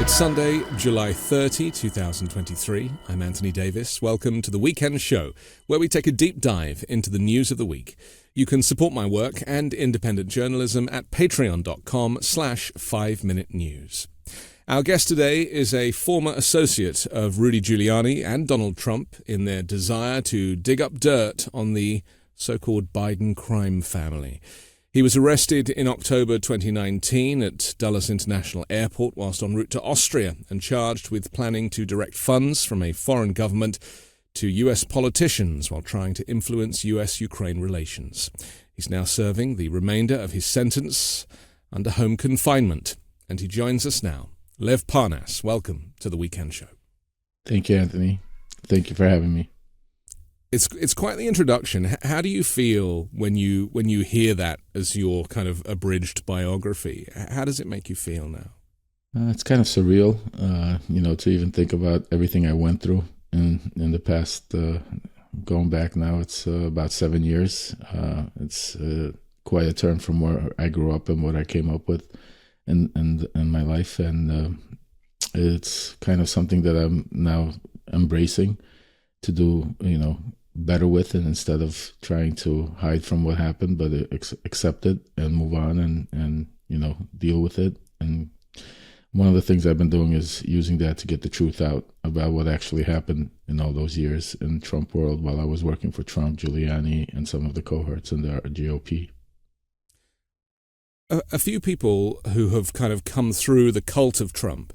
It's Sunday, July 30, 2023. I'm Anthony Davis. Welcome to the Weekend Show, where we take a deep dive into the news of the week. You can support my work and independent journalism at patreon.com/5Minute News. Our guest today is a former associate of Rudy Giuliani and Donald Trump in their desire to dig up dirt on the so-called Biden crime family. He was arrested in October 2019 at Dulles International Airport whilst en route to Austria and charged with planning to direct funds from a foreign government to US politicians while trying to influence US-Ukraine relations. He's now serving the remainder of his sentence under home confinement, and he joins us now. Lev Parnas, welcome to the Weekend Show. Thank you, Anthony. Thank you for having me. It's quite the introduction. How do you feel when you hear that as your kind of abridged biography? How does it make you feel now? It's kind of surreal, to even think about everything I went through in the past. Going back now, it's about 7 years. It's quite a turn from where I grew up and what I came up with in my life, and it's kind of something that I'm now embracing to do, better with, and instead of trying to hide from what happened, but accept it and move on and deal with it. And one of the things I've been doing is using that to get the truth out about what actually happened in all those years in Trump world while I was working for Trump, Giuliani, and some of the cohorts in the GOP. A few people who have kind of come through the cult of Trump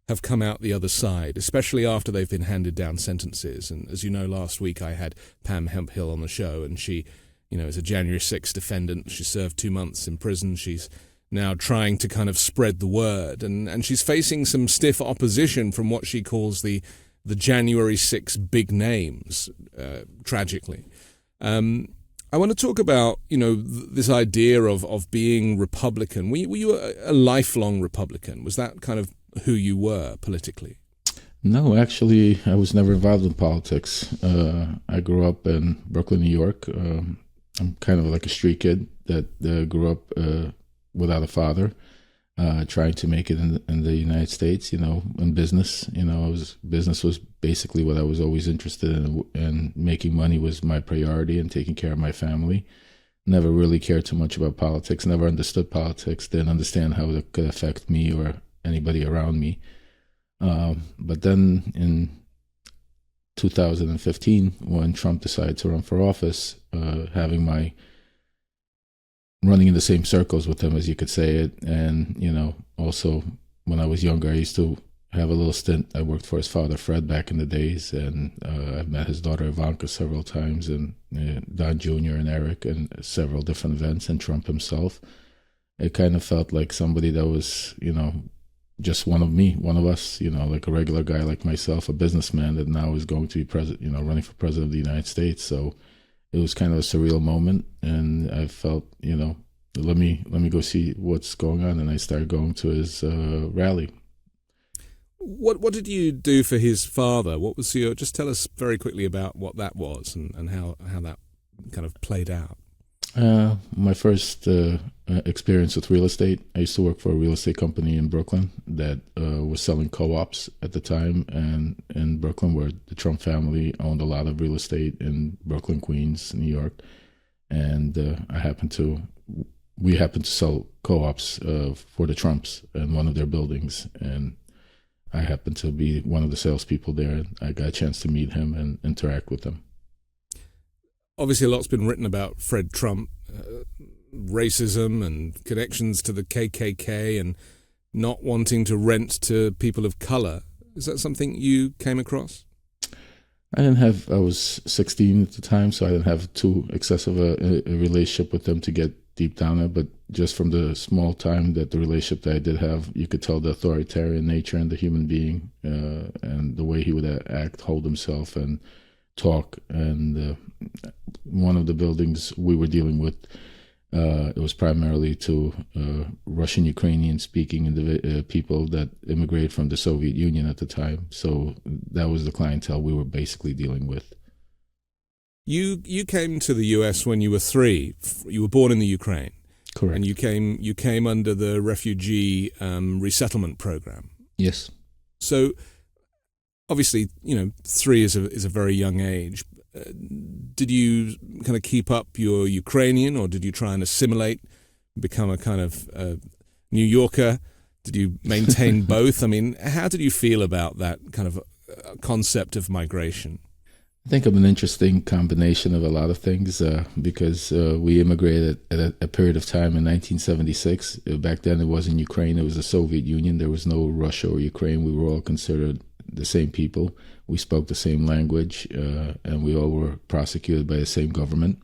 have come out the other side, especially after they've been handed down sentences. And as you know, last week I had Pam Hemphill on the show, and she, is a January 6th defendant. She served 2 months in prison. She's now trying to kind of spread the word, and she's facing some stiff opposition from what she calls the January 6 big names, tragically. I want to talk about, this idea of being Republican. Were you a lifelong Republican? Was that kind of who you were politically? No, actually, I was never involved in politics. I grew up in Brooklyn, New York. I'm kind of like a street kid that grew up without a father, trying to make it in the United States, in business. Business was basically what I was always interested in, and making money was my priority, and taking care of my family. Never really cared too much about politics, never understood politics, didn't understand how it could affect me or anybody around me. But then in 2015, when Trump decided to run for office, running in the same circles with him, as you could say it, and, also when I was younger, I used to have a little stint. I worked for his father, Fred, back in the days, and I've met his daughter, Ivanka, several times, and Don Jr. and Eric, and several different events, and Trump himself. It kind of felt like somebody that was, just one of us, like a regular guy like myself, a businessman that now is going to be president, running for president of the United States. So it was kind of a surreal moment, and I felt, let me go see what's going on, and I started going to his rally. What did you do for his father? What was just tell us very quickly about what that was and how that kind of played out. My first experience with real estate, I used to work for a real estate company in Brooklyn that was selling co-ops at the time, and in Brooklyn, where the Trump family owned a lot of real estate in Brooklyn, Queens, New York, and we happened to sell co-ops for the Trumps in one of their buildings, and I happened to be one of the salespeople there, and I got a chance to meet him and interact with him. Obviously, a lot's been written about Fred Trump, racism and connections to the KKK and not wanting to rent to people of color. Is that something you came across? I was 16 at the time, so I didn't have too excessive a relationship with them to get deep down there, but just from the small time that the relationship that I did have, you could tell the authoritarian nature in the human being, and the way he would act, hold himself, and talk. And one of the buildings we were dealing with, it was primarily to Russian, Ukrainian speaking people that immigrated from the Soviet Union at the time. So that was the clientele we were basically dealing with. You came to the US when you were 3. You were born in the Ukraine. Correct. And you came under the refugee resettlement program. Yes. So obviously, 3 is a very young age. Did you kind of keep up your Ukrainian, or did you try and assimilate, become a kind of New Yorker? Did you maintain both? I mean, how did you feel about that kind of concept of migration? I think I'm an interesting combination of a lot of things because we immigrated at a period of time in 1976. Back then, it wasn't Ukraine; it was the Soviet Union. There was no Russia or Ukraine. We were all considered the same people. We spoke the same language, and we all were prosecuted by the same government.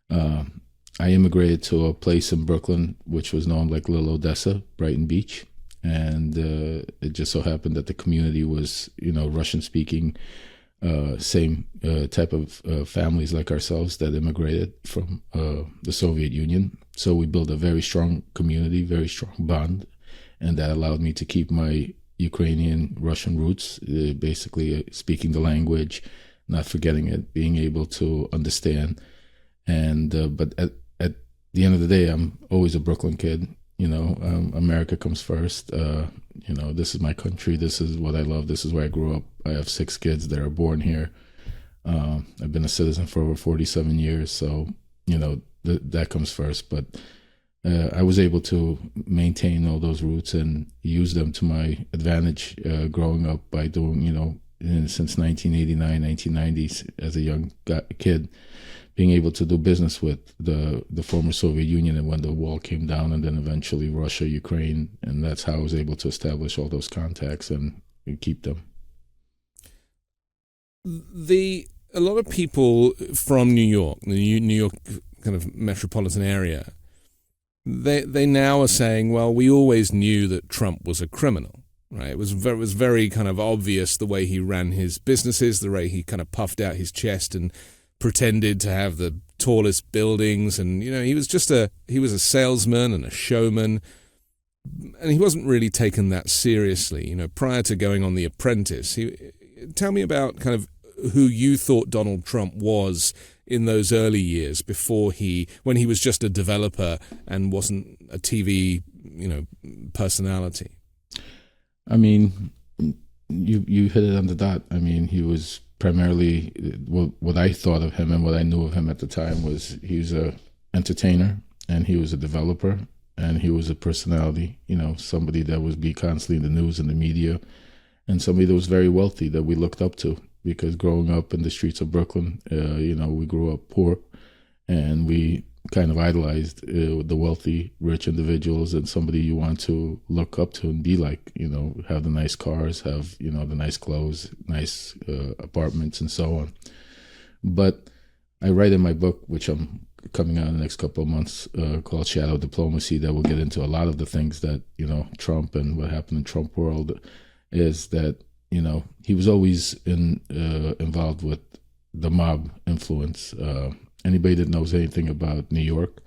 I immigrated to a place in Brooklyn, which was known like Little Odessa, Brighton Beach, and it just so happened that the community was, Russian-speaking. Same type of families like ourselves that immigrated from the Soviet Union. So we built a very strong community, very strong bond, and that allowed me to keep my Ukrainian Russian roots, basically speaking the language, not forgetting it, being able to understand. And but at the end of the day, I'm always a Brooklyn kid. America comes first. This is my country. This is what I love. This is where I grew up. I have 6 kids that are born here. I've been a citizen for over 47 years. So, that comes first. But I was able to maintain all those roots and use them to my advantage growing up by doing, since 1989, 1990s as a young kid, being able to do business with the former Soviet Union, and when the wall came down, and then eventually Russia, Ukraine, and that's how I was able to establish all those contacts and keep them. A lot of people from New York, the New York kind of metropolitan area, they now are saying, well, we always knew that Trump was a criminal, right? It was very kind of obvious the way he ran his businesses, the way he kind of puffed out his chest and pretended to have the tallest buildings, and he was a salesman and a showman, and he wasn't really taken that seriously. Prior to going on The Apprentice, tell me about kind of who you thought Donald Trump was in those early years when he was just a developer and wasn't a TV personality. I mean, you hit it on the dot. I mean, he was primarily, what I thought of him and what I knew of him at the time was he was a entertainer, and he was a developer, and he was a personality, somebody that would be constantly in the news and the media, and somebody that was very wealthy that we looked up to, because growing up in the streets of Brooklyn, we grew up poor, and we kind of idolized the wealthy, rich individuals, and somebody you want to look up to and be like, have the nice cars, have, the nice clothes, nice apartments, and so on. But I write in my book, which I'm coming out in the next couple of months, called Shadow Diplomacy, that will get into a lot of the things that, Trump and what happened in Trump world, is that, he was always involved with the mob influence. Anybody that knows anything about New York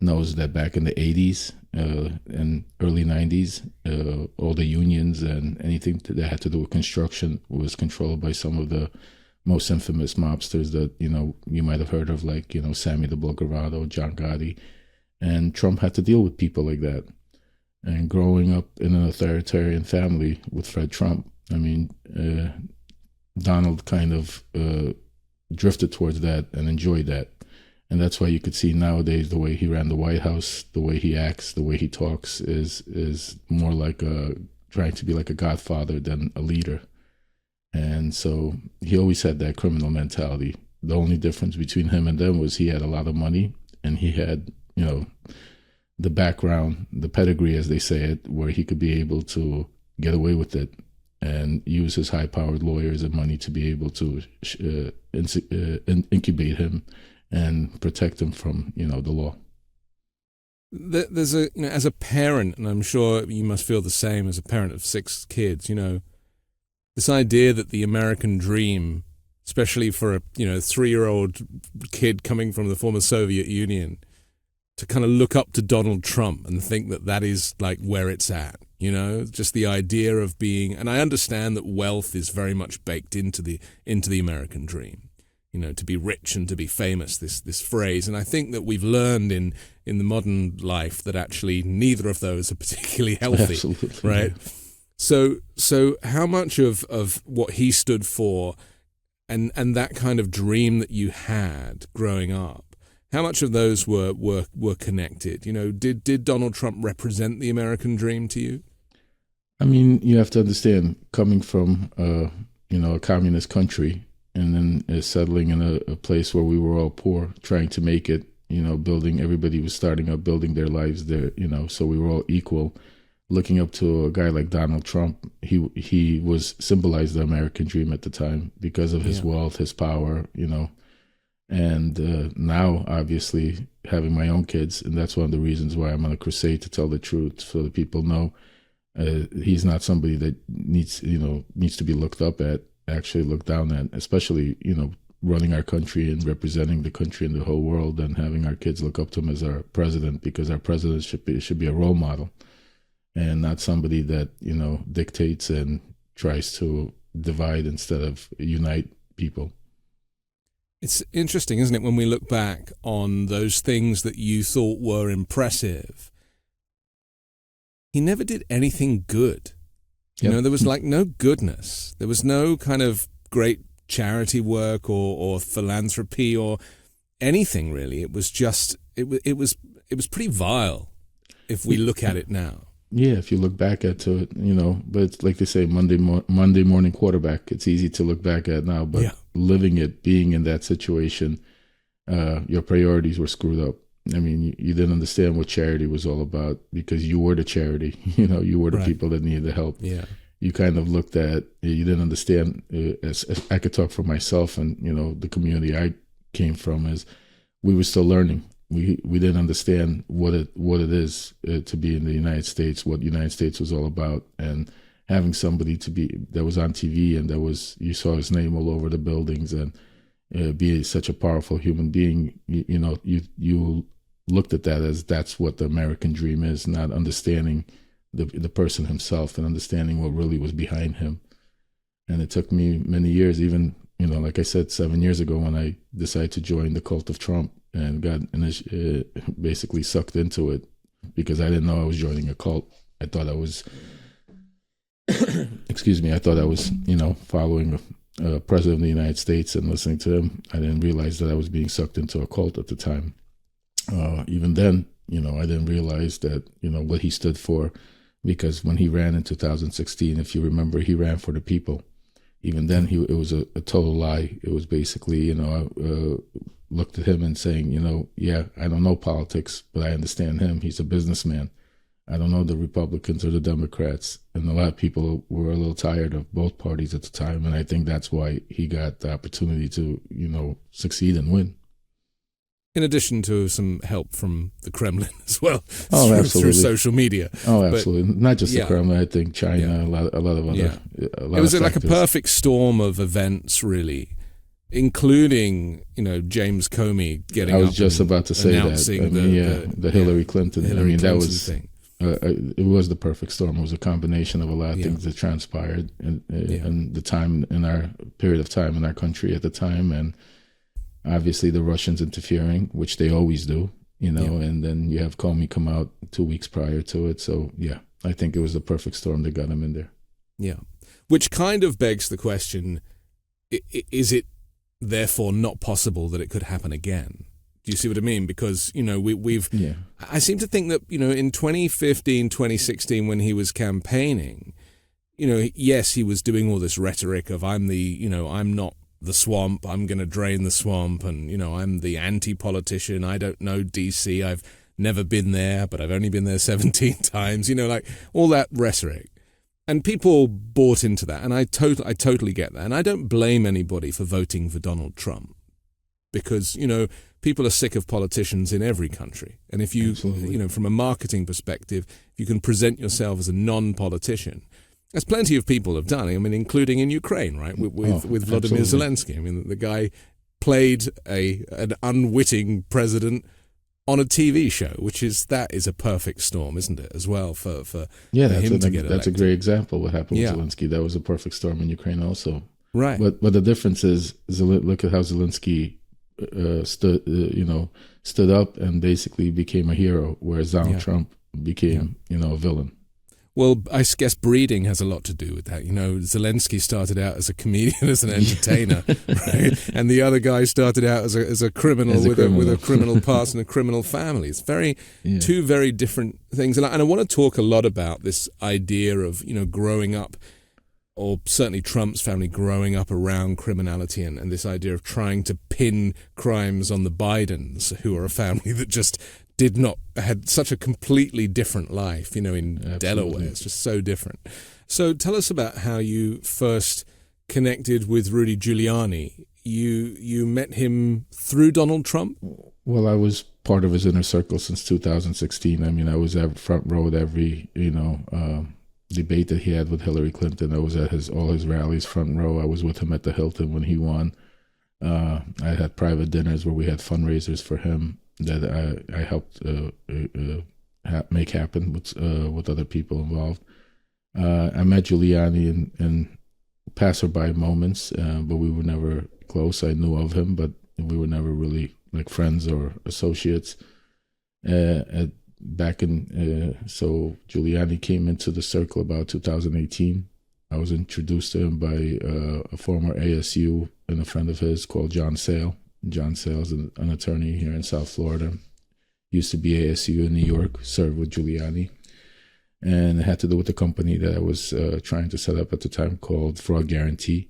knows that back in the 80s and early 90s, all the unions and anything that had to do with construction was controlled by some of the most infamous mobsters that, you might have heard of, like, Sammy the Bull Gravado, John Gotti. And Trump had to deal with people like that. And growing up in an authoritarian family with Fred Trump, I mean, Donald kind of drifted towards that and enjoyed that. And that's why you could see nowadays the way he ran the White House, the way he acts, the way he talks is more like trying to be like a godfather than a leader. And so he always had that criminal mentality. The only difference between him and them was he had a lot of money, and he had, the background, the pedigree, as they say it, where he could be able to get away with it and use his high-powered lawyers and money to be able to incubate him and protect him from, the law. There's as a parent, and I'm sure you must feel the same as a parent of 6 kids, this idea that the American dream, especially for a 3-year-old kid coming from the former Soviet Union, to kind of look up to Donald Trump and think that is like where it's at, just the idea of being, and I understand that wealth is very much baked into the American dream, to be rich and to be famous, this phrase. And I think that we've learned in the modern life that actually neither of those are particularly healthy. Absolutely. Right? So how much of what he stood for and that kind of dream that you had growing up, how much of those were connected? You know, did Donald Trump represent the American dream to you? I mean, you have to understand, coming from a communist country and then settling in a place where we were all poor, trying to make it, everybody was starting up, building their lives there, so we were all equal. Looking up to a guy like Donald Trump, he was symbolized the American dream at the time because of his wealth, his power, and now obviously having my own kids, and that's one of the reasons why I'm on a crusade to tell the truth, so that people know he's not somebody that needs to be looked up at, actually looked down at, especially running our country and representing the country in the whole world, and having our kids look up to him as our president, because our president should be a role model, and not somebody that dictates and tries to divide instead of unite people. It's interesting, isn't it, when we look back on those things that you thought were impressive, he never did anything good. There was like no goodness. There was no kind of great charity work or philanthropy or anything really. It was just it was pretty vile if we look at it now. Yeah, if you look back at it, but it's like they say, Monday morning quarterback. It's easy to look back at now, but living it, being in that situation, your priorities were screwed up. I mean, you didn't understand what charity was all about, because you were the charity. You were the people that needed the help. Yeah. You kind of looked at, you didn't understand, as I could talk for myself and, the community I came from, is we were still learning. We didn't understand what it is to be in the United States, what the United States was all about, and having somebody that was on TV and you saw his name all over the buildings, and be such a powerful human being, you looked at that as that's what the American dream is, not understanding the person himself and understanding what really was behind him. And it took me many years, even, like I said, 7 years ago, when I decided to join the cult of Trump and got basically sucked into it, because I didn't know I was joining a cult. I thought I was, I thought I was, following the President of the United States and listening to him. I didn't realize that I was being sucked into a cult at the time. Even then, I didn't realize that, what he stood for, because when he ran in 2016, if you remember, he ran for the people. Even then, it was a total lie. It was basically, I looked at him and saying, I don't know politics, but I understand him. He's a businessman. I don't know the Republicans or the Democrats. And a lot of people were a little tired of both parties at the time. And I think that's why he got the opportunity to, succeed and win. In addition to some help from the Kremlin as well, through social media. Oh, absolutely. Not just the Kremlin, I think China, a lot of other. Yeah. It was like a perfect storm of events, really, including, James Comey getting up. I was just about to say that. The Hillary Clinton. That was thing. It was the perfect storm. It was a combination of a lot of things that transpired in the time, in our period of time in our country at the time, and obviously the Russians interfering, which they always do, and then you have Comey come out 2 weeks prior to it. So, I think it was the perfect storm that got him in there. Yeah. Which kind of begs the question, is it therefore not possible that it could happen again? Do you see what I mean? Because, I seem to think that, in 2015, 2016, when he was campaigning, yes, he was doing all this rhetoric of I'm not the swamp, I'm going to drain the swamp, and, I'm the anti-politician, I don't know DC, I've never been there, but I've only been there 17 times, like all that rhetoric. And people bought into that, and I totally get that. And I don't blame anybody for voting for Donald Trump, because, people are sick of politicians in every country. And if you, from a marketing perspective, if you can present yourself as a non-politician, as plenty of people have done, including in Ukraine, right, with Vladimir Zelensky. The guy played an unwitting president on a TV show, that is a perfect storm, isn't it, as well, for him to get elected. That's a great example of what happened with Zelensky. That was a perfect storm in Ukraine also. Right. But the difference is, look at how Zelensky stood up and basically became a hero, whereas Donald Trump became, a villain. Well, I guess breeding has a lot to do with that. You know, Zelensky started out as a comedian, as an entertainer, right? And the other guy started out as a criminal with a criminal past and a criminal family. It's two very different things. And I want to talk a lot about this idea of, you know, growing up, or certainly Trump's family growing up around criminality, and this idea of trying to pin crimes on the Bidens, who are a family that just had such a completely different life, you know, in Absolutely. Delaware. It's just so different. So tell us about how you first connected with Rudy Giuliani. You met him through Donald Trump? Well, I was part of his inner circle since 2016. I mean, I was at front row at every, debate that he had with Hillary Clinton. I was at all his rallies front row. I was with him at the Hilton when he won. I had private dinners where we had fundraisers for him that I helped make happen with other people involved. I met Giuliani in passerby moments, but we were never close. I knew of him, but we were never really like friends or associates. So Giuliani came into the circle about 2018. I was introduced to him by a former ASU and a friend of his called John Sale. John Sale is an attorney here in South Florida. Used to be ASU in New York, served with Giuliani. And it had to do with the company that I was trying to set up at the time called Fraud Guarantee.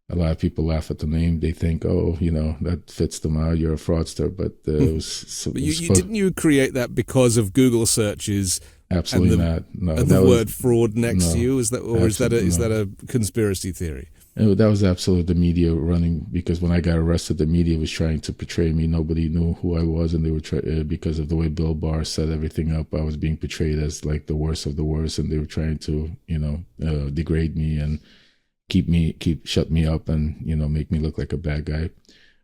A lot of people laugh at the name. They think, oh, you know, that fits them out. You're a fraudster. But it was... But didn't you create that because of Google searches? Absolutely not. No, and the word fraud next to you? Is that a conspiracy theory? That was absolutely the media running, because when I got arrested, the media was trying to portray me. Nobody knew who I was, and they were because of the way Bill Barr set everything up. I was being portrayed as like the worst of the worst, and they were trying to, degrade me and shut me up and, make me look like a bad guy.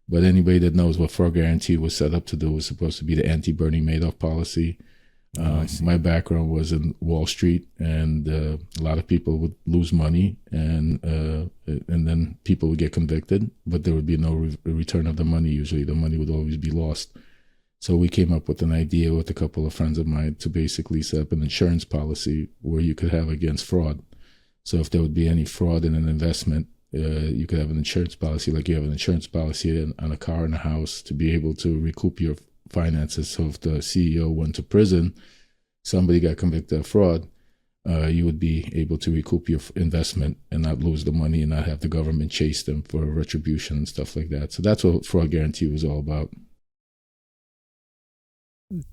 But anybody that knows what Fraud Guarantee was set up to do was supposed to be the anti-Bernie Madoff policy. My background was in Wall Street, and a lot of people would lose money, and then people would get convicted, but there would be no return of the money. Usually the money would always be lost. So we came up with an idea with a couple of friends of mine to basically set up an insurance policy where you could have against fraud. So if there would be any fraud in an investment, you could have an insurance policy, like you have an insurance policy on a car and a house, to be able to recoup your finances. So if the CEO went to prison, somebody got convicted of fraud, you would be able to recoup your investment and not lose the money and not have the government chase them for retribution and stuff like that. So that's what Fraud Guarantee was all about.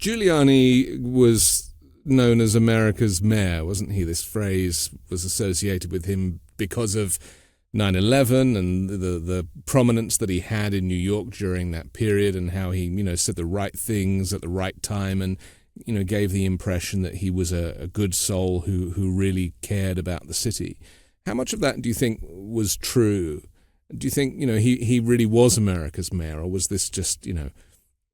Giuliani was known as America's mayor, wasn't he? This phrase was associated with him because of 9/11 and the prominence that he had in New York during that period, and how he, said the right things at the right time, and, gave the impression that he was a good soul who really cared about the city. How much of that do you think was true? Do you think, he really was America's mayor, or was this just,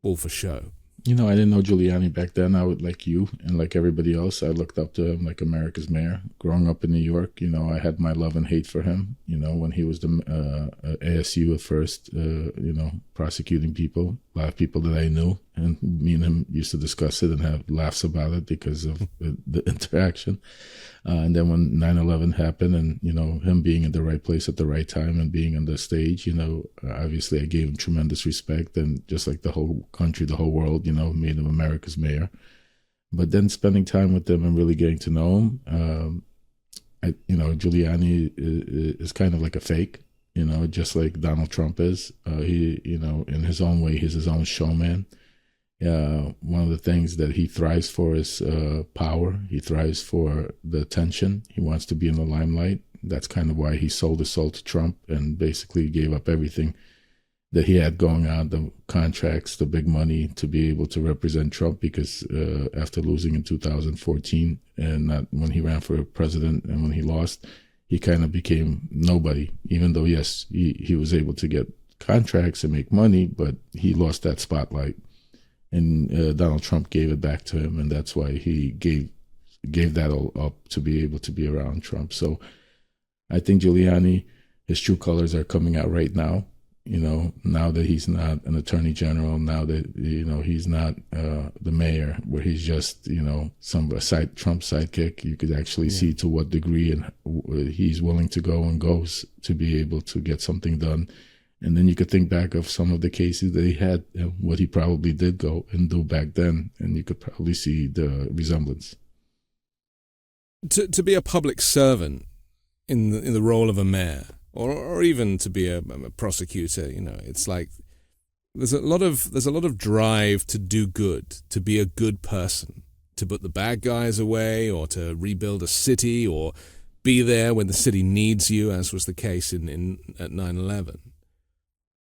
all for show? I didn't know Giuliani back then. I would, like you and like everybody else, I looked up to him like America's mayor. Growing up in New York, I had my love and hate for him. When he was the ASU at first, prosecuting people, a lot of people that I knew, and me and him used to discuss it and have laughs about it because of the interaction. And then when 9/11 happened, and, him being in the right place at the right time and being on the stage, obviously I gave him tremendous respect, and just like the whole country, the whole world, made him America's mayor. But then spending time with him and really getting to know him, Giuliani is kind of like a fake, just like Donald Trump is. He, in his own way, he's his own showman. One of the things that he thrives for is power. He thrives for the attention. He wants to be in the limelight. That's kind of why he sold his soul to Trump and basically gave up everything that he had going on, the contracts, the big money, to be able to represent Trump, because after losing in 2014, and not when he ran for president and when he lost, he kind of became nobody, even though, yes, he was able to get contracts and make money, but he lost that spotlight. And Donald Trump gave it back to him, and that's why he gave that all up to be able to be around Trump. So I think Giuliani, his true colors are coming out right now. now that he's not an attorney general, now that, he's not the mayor, where he's just, Trump sidekick, you could actually see to what degree and he's willing to go and goes to be able to get something done. And then you could think back of some of the cases that he had, and what he probably did go and do back then, and you could probably see the resemblance. To be a public servant in the role of a mayor, or even to be a prosecutor, it's like there's a lot of drive to do good, to be a good person, to put the bad guys away, or to rebuild a city, or be there when the city needs you, as was the case at 9/11.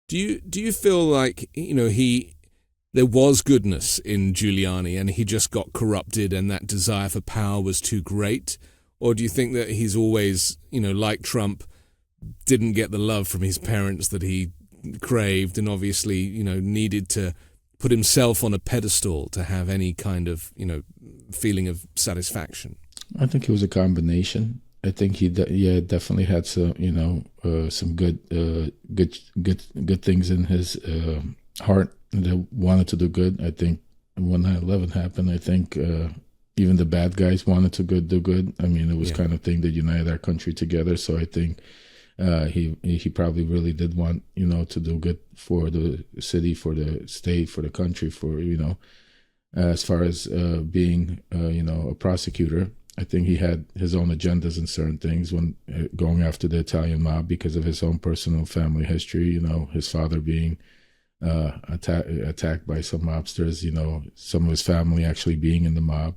Do you feel like there was goodness in Giuliani and he just got corrupted and that desire for power was too great? Or do you think that he's always, like Trump, didn't get the love from his parents that he craved, and obviously, needed to put himself on a pedestal to have any kind of, feeling of satisfaction? I think it was a combination. I think he definitely had some, some good things in his heart that wanted to do good. I think when 9/11 happened, I think even the bad guys wanted to do good. I mean, it was kind of thing that united our country together. So I think he probably really did want, to do good for the city, for the state, for the country, for, as far as being, a prosecutor. I think he had his own agendas in certain things when going after the Italian mob because of his own personal family history, his father being attacked by some mobsters, some of his family actually being in the mob.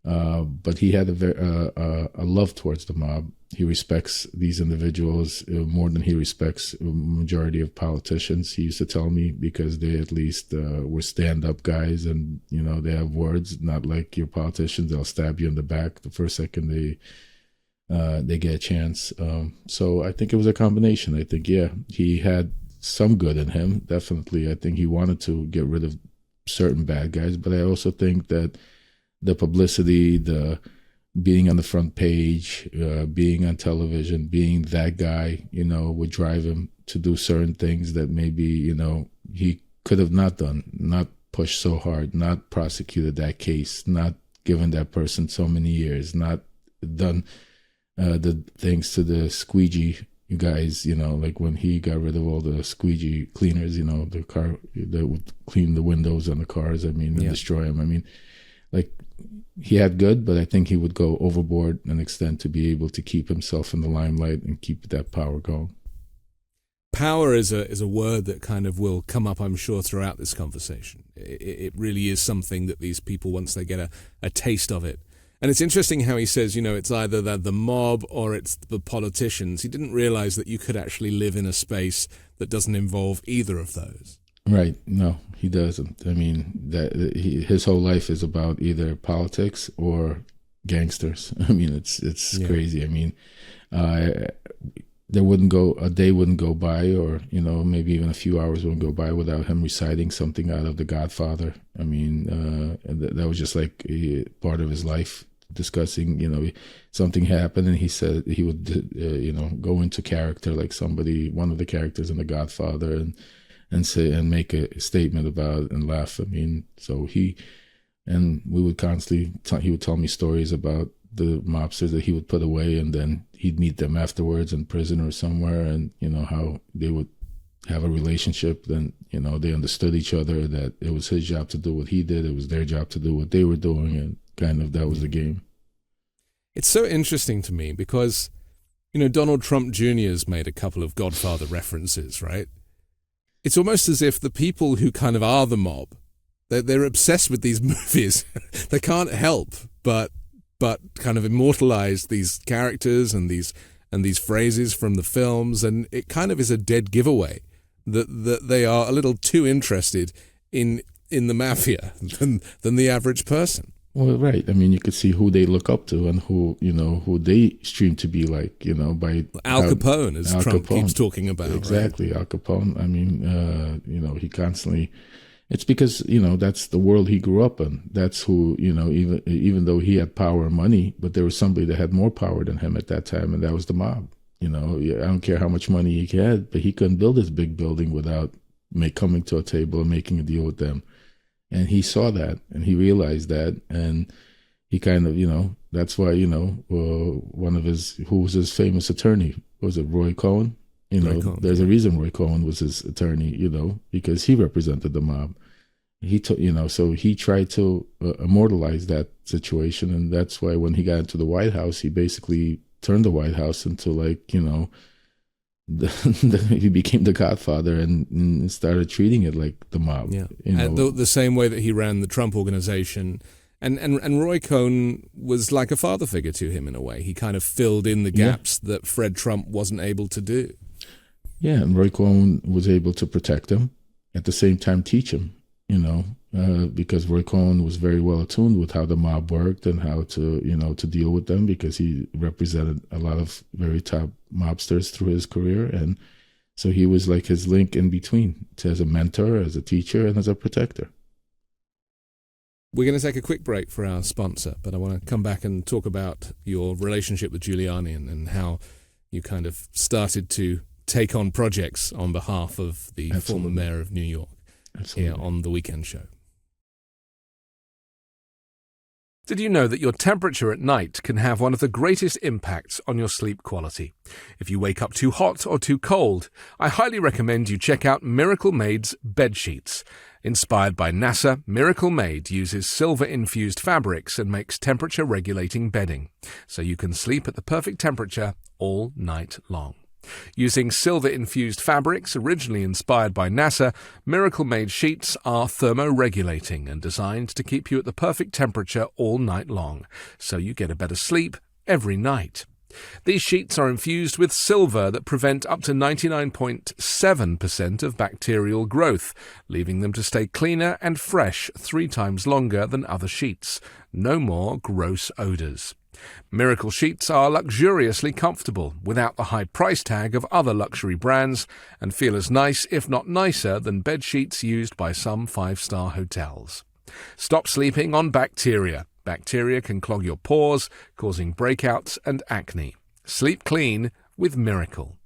But he had a love towards the mob. He respects these individuals more than he respects a majority of politicians. He used to tell me, because they at least were stand-up guys, and they have words, not like your politicians. They'll stab you in the back the first second they get a chance. So I think it was a combination. I think he had some good in him, definitely. I think he wanted to get rid of certain bad guys, but I also think that the publicity, the being on the front page, being on television, being that guy, would drive him to do certain things that maybe, he could have not done, not pushed so hard, not prosecuted that case, not given that person so many years, not done the things to the squeegee guys, like when he got rid of all the squeegee cleaners, the car that would clean the windows on the cars, and destroy them. Like, he had good, but I think he would go overboard an extent to be able to keep himself in the limelight and keep that power going. Power is a word that kind of will come up, I'm sure, throughout this conversation. It really is something that these people, once they get a taste of it. And it's interesting how he says, it's either the mob or it's the politicians. He didn't realize that you could actually live in a space that doesn't involve either of those. Right. No, he doesn't. His whole life is about either politics or gangsters. It's crazy. There a day wouldn't go by, or maybe even a few hours wouldn't go by without him reciting something out of The Godfather. That was just like part of his life, discussing. Something happened, and he said he would go into character, like one of the characters in The Godfather, and say and make a statement about it and laugh. So we would constantly he would tell me stories about the mobsters that he would put away, and then he'd meet them afterwards in prison or somewhere, and how they would have a relationship. Then they understood each other, that it was his job to do what he did, it was their job to do what they were doing, and kind of that was the game. It's so interesting to me because Donald Trump Jr. has made a couple of Godfather references, right? It's almost as if the people who kind of are the mob, they're obsessed with these movies. They can't help but kind of immortalize these characters and these phrases from the films, and it kind of is a dead giveaway that they are a little too interested in the mafia than the average person. Well, right. You could see who they look up to and who they stream to be like, by Al Capone, as Trump keeps talking about. Exactly, right? Al Capone. He constantly. It's because that's the world he grew up in. That's who even though he had power and money, but there was somebody that had more power than him at that time, and that was the mob. You know, I don't care how much money he had, but he couldn't build his big building without coming to a table and making a deal with them. And he saw that, and he realized that, and he kind of, that's why, one of who was his famous attorney, was it Roy Cohn? There's a reason Roy Cohn was his attorney, because he represented the mob. He took, so he tried to immortalize that situation, and that's why when he got into the White House, he basically turned the White House into he became the Godfather and started treating it like the mob. Yeah, the same way that he ran the Trump organization. And Roy Cohn was like a father figure to him in a way. He kind of filled in the gaps that Fred Trump wasn't able to do. Yeah, and Roy Cohn was able to protect him, at the same time teach him, because Roy Cohn was very well attuned with how the mob worked and how to, to deal with them, because he represented a lot of very top mobsters through his career. And so he was like his link in between, as a mentor, as a teacher, and as a protector. We're going to take a quick break for our sponsor, but I want to come back and talk about your relationship with Giuliani and how you kind of started to take on projects on behalf of the former mayor of New York here on The Weekend Show. Did you know that your temperature at night can have one of the greatest impacts on your sleep quality? If you wake up too hot or too cold, I highly recommend you check out Miracle Made's bed sheets. Inspired by NASA, Miracle Made uses silver-infused fabrics and makes temperature-regulating bedding, so you can sleep at the perfect temperature all night long. Using silver-infused fabrics originally inspired by NASA, Miracle Made sheets are thermoregulating and designed to keep you at the perfect temperature all night long, so you get a better sleep every night. These sheets are infused with silver that prevent up to 99.7% of bacterial growth, leaving them to stay cleaner and fresh 3 times longer than other sheets. No more gross odors. Miracle sheets are luxuriously comfortable, without the high price tag of other luxury brands, and feel as nice, if not nicer, than bed sheets used by some 5-star hotels. Stop sleeping on bacteria. Bacteria can clog your pores, causing breakouts and acne. Sleep clean with Miracle.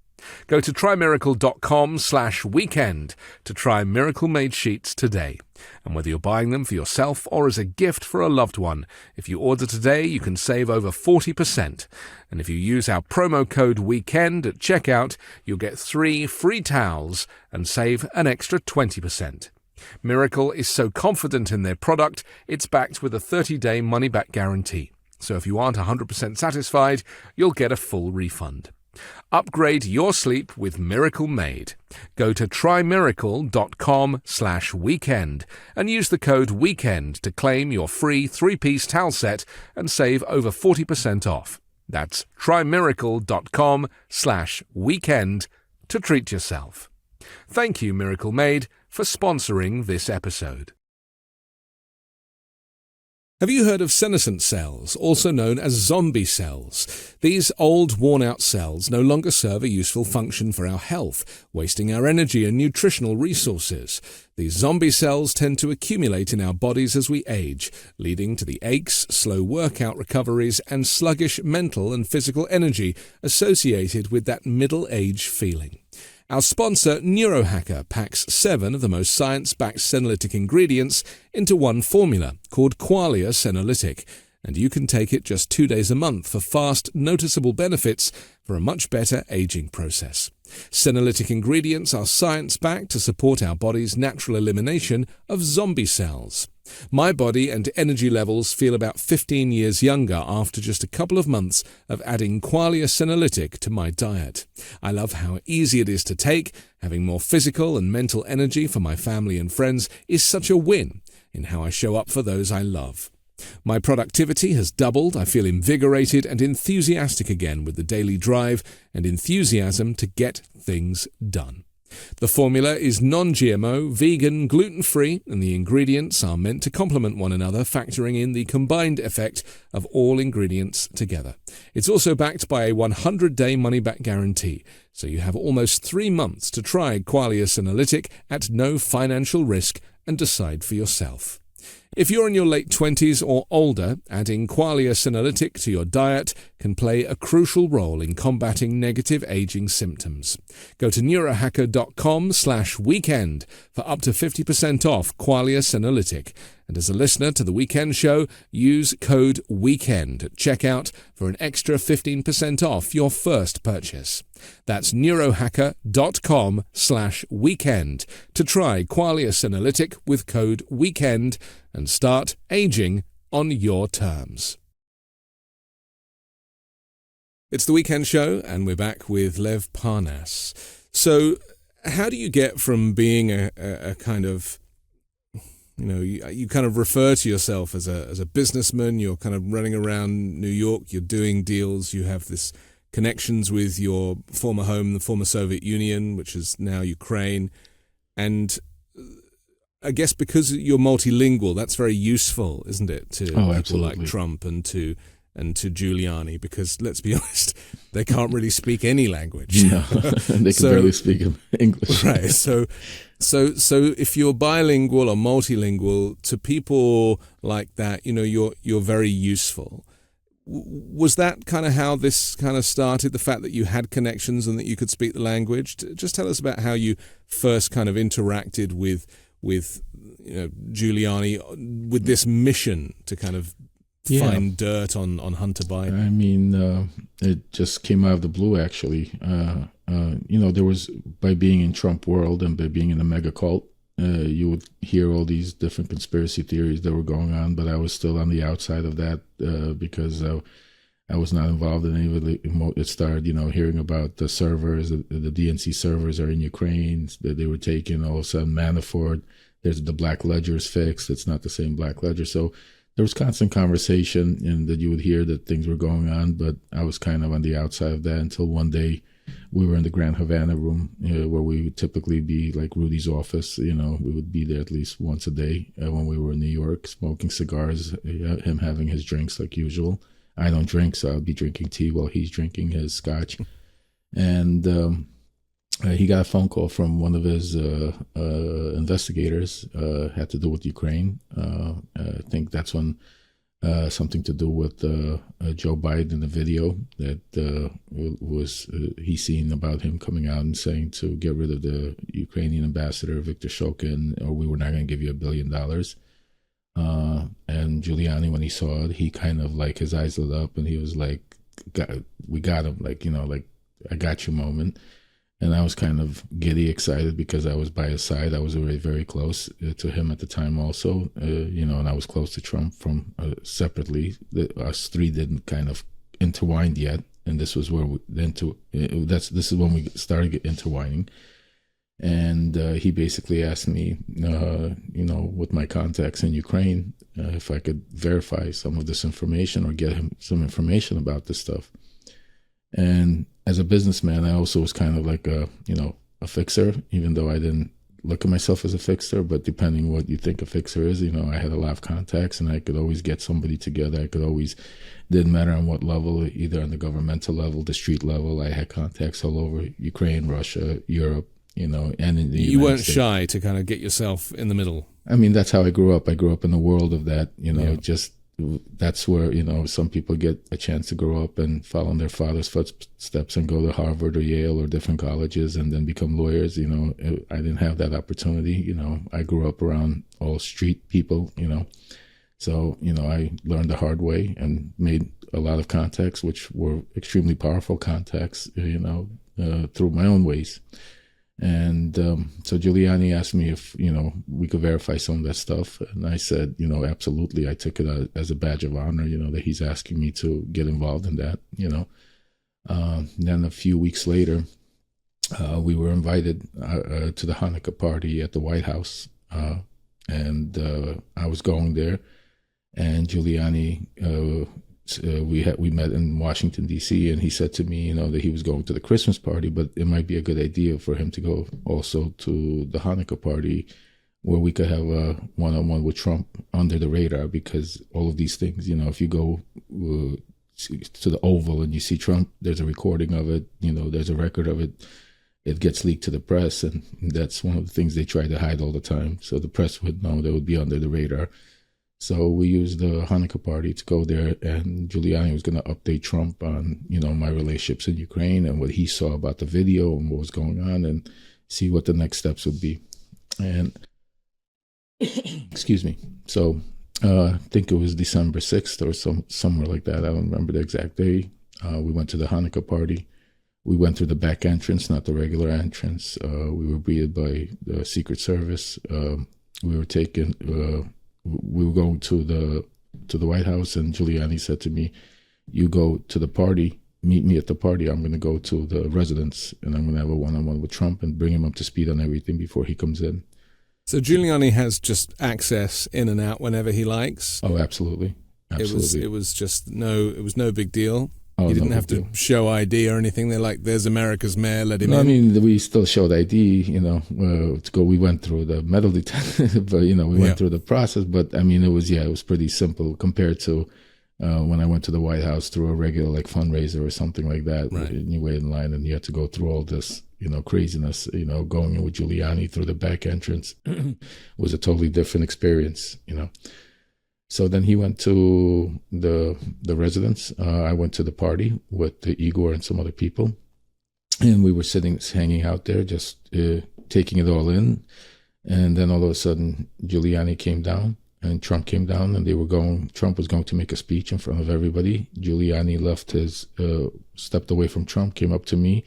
Go to trymiracle.com/weekend to try Miracle Made sheets today. And whether you're buying them for yourself or as a gift for a loved one, if you order today, you can save over 40%. And if you use our promo code WEEKEND at checkout, you'll get 3 free towels and save an extra 20%. Miracle is so confident in their product, it's backed with a 30-day money-back guarantee. So if you aren't 100% satisfied, you'll get a full refund. Upgrade your sleep with Miracle Made. Go to trymiracle.com/weekend and use the code WEEKEND to claim your free 3-piece towel set and save over 40% off. That's trymiracle.com/weekend to treat yourself. Thank you, Miracle Made, for sponsoring this episode. Have you heard of senescent cells, also known as zombie cells? These old, worn-out cells no longer serve a useful function for our health, wasting our energy and nutritional resources. These zombie cells tend to accumulate in our bodies as we age, leading to the aches, slow workout recoveries, and sluggish mental and physical energy associated with that middle-age feeling. Our sponsor, Neurohacker, packs 7 of the most science-backed senolytic ingredients into one formula called Qualia Senolytic, and you can take it just 2 days a month for fast, noticeable benefits for a much better aging process. Senolytic ingredients are science-backed to support our body's natural elimination of zombie cells. My body and energy levels feel about 15 years younger after just a couple of months of adding Qualia Senolytic to my diet. I love how easy it is to take. Having more physical and mental energy for my family and friends is such a win in how I show up for those I love. My productivity has doubled. I feel invigorated and enthusiastic again with the daily drive and enthusiasm to get things done. The formula is non-GMO, vegan, gluten-free, and the ingredients are meant to complement one another, factoring in the combined effect of all ingredients together. It's also backed by a 100-day money-back guarantee, so you have almost 3 months to try Qualia Senolytic at no financial risk and decide for yourself. If you're in your late 20s or older, adding Qualia Senolytic to your diet can play a crucial role in combating negative aging symptoms. Go to neurohacker.com/weekend for up to 50% off Qualia Senolytic. And as a listener to The Weekend Show, use code WEEKEND at checkout for an extra 15% off your first purchase. That's neurohacker.com/weekend to try Qualia Senolytic with code WEEKEND and start aging on your terms. It's The Weekend Show, and we're back with Lev Parnas. So, how do you get from being a kind of, you kind of refer to yourself as a businessman, you're kind of running around New York, you're doing deals, you have this connections with your former home, the former Soviet Union, which is now Ukraine, and I guess because you're multilingual, that's very useful, isn't it, to people absolutely. like Trump and to Giuliani, because let's be honest, they can't really speak any language. No, they can barely speak English. Right. So if you're bilingual or multilingual, to people like that, you're very useful. Was that kind of how this kind of started, the fact that you had connections and that you could speak the language? Just tell us about how you first kind of interacted with Giuliani with this mission to kind of find dirt on Hunter Biden. I mean, it just came out of the blue, actually. There was, by being in Trump world and by being in a mega cult, you would hear all these different conspiracy theories that were going on, but I was still on the outside of that because I was not involved in any of it. It started, hearing about the servers, the DNC servers are in Ukraine, that they were taken. All of a sudden, Manafort, there's the Black Ledger's fixed. It's not the same Black Ledger. So there was constant conversation, and that you would hear that things were going on, but I was kind of on the outside of that until one day we were in the Grand Havana room, where we would typically be like Rudy's office. We would be there at least once a day when we were in New York, smoking cigars, him having his drinks like usual. I don't drink, so I'll be drinking tea while he's drinking his scotch. And he got a phone call from one of his investigators, had to do with Ukraine. I think that's when something to do with Joe Biden, the video that was he seen about him coming out and saying to get rid of the Ukrainian ambassador, Viktor Shokin, or we were not going to give you $1 billion. And Giuliani, when he saw it, he kind of like his eyes lit up and he was like, we got him, like I got you moment. And I was kind of giddy, excited because I was by his side. I was already very close to him at the time also, and I was close to Trump from separately. Us three didn't kind of intertwine yet. And this was where this is when we started intertwining. And he basically asked me, with my contacts in Ukraine, if I could verify some of this information or get him some information about this stuff. And as a businessman, I also was kind of like a fixer, even though I didn't look at myself as a fixer. But depending what you think a fixer is, I had a lot of contacts and I could always get somebody together. Didn't matter on what level, either on the governmental level, the street level. I had contacts all over Ukraine, Russia, Europe, and in the You weren't shy to kind of get yourself in the middle. I mean, that's how I grew up. I grew up in the world of that, that's where, some people get a chance to grow up and follow in their father's footsteps and go to Harvard or Yale or different colleges and then become lawyers. I didn't have that opportunity. I grew up around all street people, So, I learned the hard way and made a lot of contacts, which were extremely powerful contacts, through my own ways. And so Giuliani asked me if, we could verify some of that stuff. And I said, absolutely. I took it as a badge of honor, that he's asking me to get involved in that, Then a few weeks later, we were invited to the Hanukkah party at the White House. And I was going there. And Giuliani, we met in Washington, D.C., and he said to me, that he was going to the Christmas party, but it might be a good idea for him to go also to the Hanukkah party where we could have a one-on-one with Trump under the radar, because all of these things, if you go to the Oval and you see Trump, there's a recording of it, there's a record of it, it gets leaked to the press, and that's one of the things they try to hide all the time. So the press would know, they would be under the radar. So we used the Hanukkah party to go there, and Giuliani was going to update Trump on, my relationships in Ukraine and what he saw about the video and what was going on, and see what the next steps would be. And excuse me. So I think it was December 6th or somewhere like that. I don't remember the exact day. We went to the Hanukkah party. We went through the back entrance, not the regular entrance. We were greeted by the Secret Service. We were going to the White House, and Giuliani said to me, "You go to the party, meet me at the party. I'm going to go to the residence, and I'm going to have a one-on-one with Trump and bring him up to speed on everything before he comes in." So Giuliani has just access in and out whenever he likes. Oh, absolutely. Absolutely. It was no big deal. Oh, you didn't no have to show ID or anything. They're like, "There's America's mayor, let him in." I mean, we still showed ID, to go. We went through the metal detector, but, we went through the process. But, I mean, it was pretty simple compared to when I went to the White House through a regular, like, fundraiser or something like that. Right. And you wait in line and you had to go through all this, craziness, going in with Giuliani through the back entrance was a totally different experience, So then he went to the residence. I went to the party with Igor and some other people. And we were hanging out there, just taking it all in. And then all of a sudden, Giuliani came down and Trump came down, and Trump was going to make a speech in front of everybody. Giuliani stepped away from Trump, came up to me,